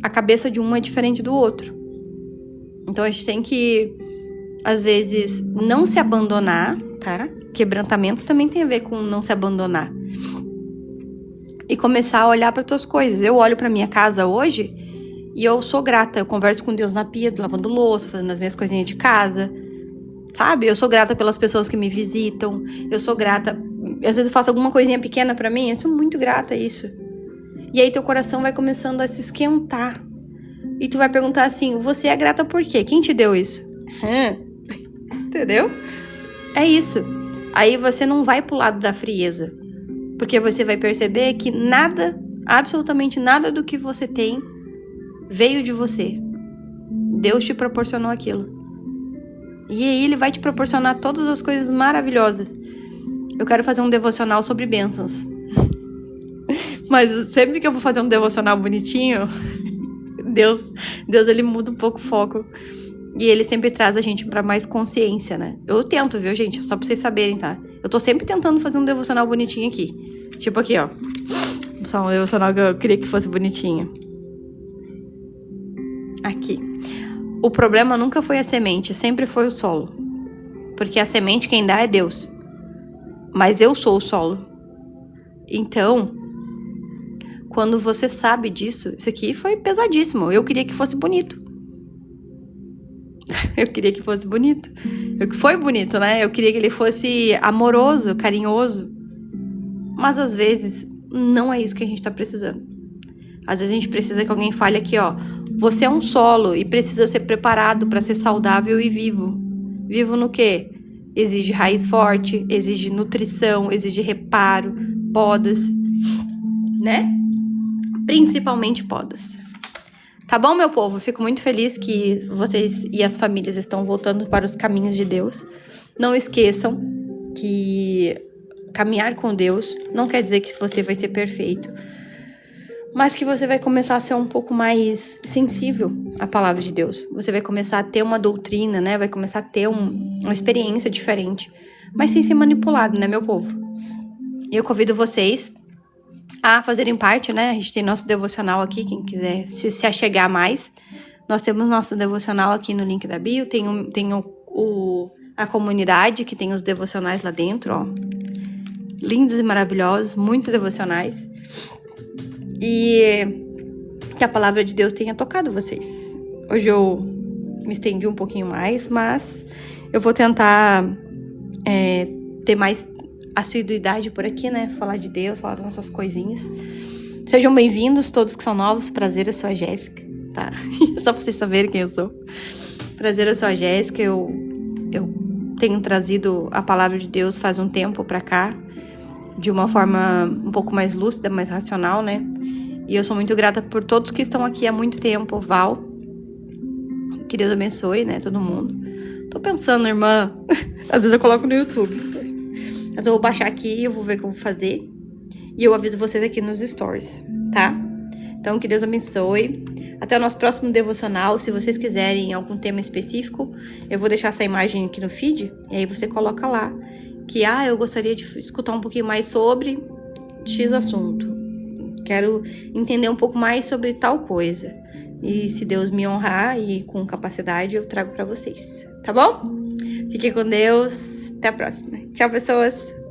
A cabeça de um é diferente do outro. Então a gente tem que, às vezes, não se abandonar, tá? Quebrantamento também tem a ver com não se abandonar. E começar a olhar para as tuas coisas. Eu olho para minha casa hoje e eu sou grata. Eu converso com Deus na pia, lavando louça, fazendo as minhas coisinhas de casa. Sabe? Eu sou grata pelas pessoas que me visitam. Eu sou grata... Às vezes eu faço alguma coisinha pequena pra mim. Eu sou muito grata a isso. E aí teu coração vai começando a se esquentar. E tu vai perguntar assim, você é grata por quê? Quem te deu isso? Entendeu? É isso. Aí você não vai pro lado da frieza. Porque você vai perceber que nada, absolutamente nada do que você tem veio de você. Deus te proporcionou aquilo. E aí ele vai te proporcionar todas as coisas maravilhosas. Eu quero fazer um devocional sobre bênçãos. Mas sempre que eu vou fazer um devocional bonitinho, Deus ele muda um pouco o foco. E ele sempre traz a gente pra mais consciência, né? Eu tento, viu, gente? Só pra vocês saberem, tá? Eu tô sempre tentando fazer um devocional bonitinho aqui. Tipo aqui, ó. Só um devocional que eu queria que fosse bonitinho. Aqui. O problema nunca foi a semente, sempre foi o solo. Porque a semente quem dá é Deus. Mas eu sou o solo. Então, quando você sabe disso, isso aqui foi pesadíssimo. Eu queria que fosse bonito. Eu queria que fosse bonito. Foi bonito, né? Eu queria que ele fosse amoroso, carinhoso. Mas às vezes, não é isso que a gente tá precisando. Às vezes a gente precisa que alguém fale aqui, ó. Você é um solo e precisa ser preparado para ser saudável e vivo. Vivo no quê? Exige raiz forte, exige nutrição, exige reparo, podas, né? Principalmente podas. Tá bom, meu povo? Fico muito feliz que vocês e as famílias estão voltando para os caminhos de Deus. Não esqueçam que caminhar com Deus não quer dizer que você vai ser perfeito, mas que você vai começar a ser um pouco mais sensível à palavra de Deus. Você vai começar a ter uma doutrina, né? Vai começar a ter uma experiência diferente, mas sem ser manipulado, né, meu povo? E eu convido vocês a fazerem parte, né? A gente tem nosso devocional aqui, quem quiser se achegar mais. Nós temos nosso devocional aqui no link da bio, tem a comunidade que tem os devocionais lá dentro, ó. Lindos e maravilhosos, muitos devocionais. E que a palavra de Deus tenha tocado vocês. Hoje eu me estendi um pouquinho mais, mas eu vou tentar ter mais assiduidade por aqui, né? Falar de Deus, falar das nossas coisinhas. Sejam bem-vindos, todos que são novos. Prazer, eu sou a Jéssica, tá? Só pra vocês saberem quem eu sou. Prazer, eu sou a Jéssica. Eu tenho trazido a palavra de Deus faz um tempo pra cá, de uma forma um pouco mais lúcida, mais racional, né? E eu sou muito grata por todos que estão aqui há muito tempo. Val, Que Deus abençoe, né, todo mundo. Tô pensando, irmã. Às vezes eu coloco no YouTube. Mas eu vou baixar aqui, eu vou ver o que eu vou fazer. E eu aviso vocês aqui nos stories, tá? Então, que Deus abençoe. Até o nosso próximo devocional. Se vocês quiserem algum tema específico, eu vou deixar essa imagem aqui no feed. E aí você coloca lá. Que, eu gostaria de escutar um pouquinho mais sobre X assunto. Quero entender um pouco mais sobre tal coisa. E se Deus me honrar e com capacidade, eu trago pra vocês. Tá bom? Fiquem com Deus. Até a próxima. Tchau, pessoas!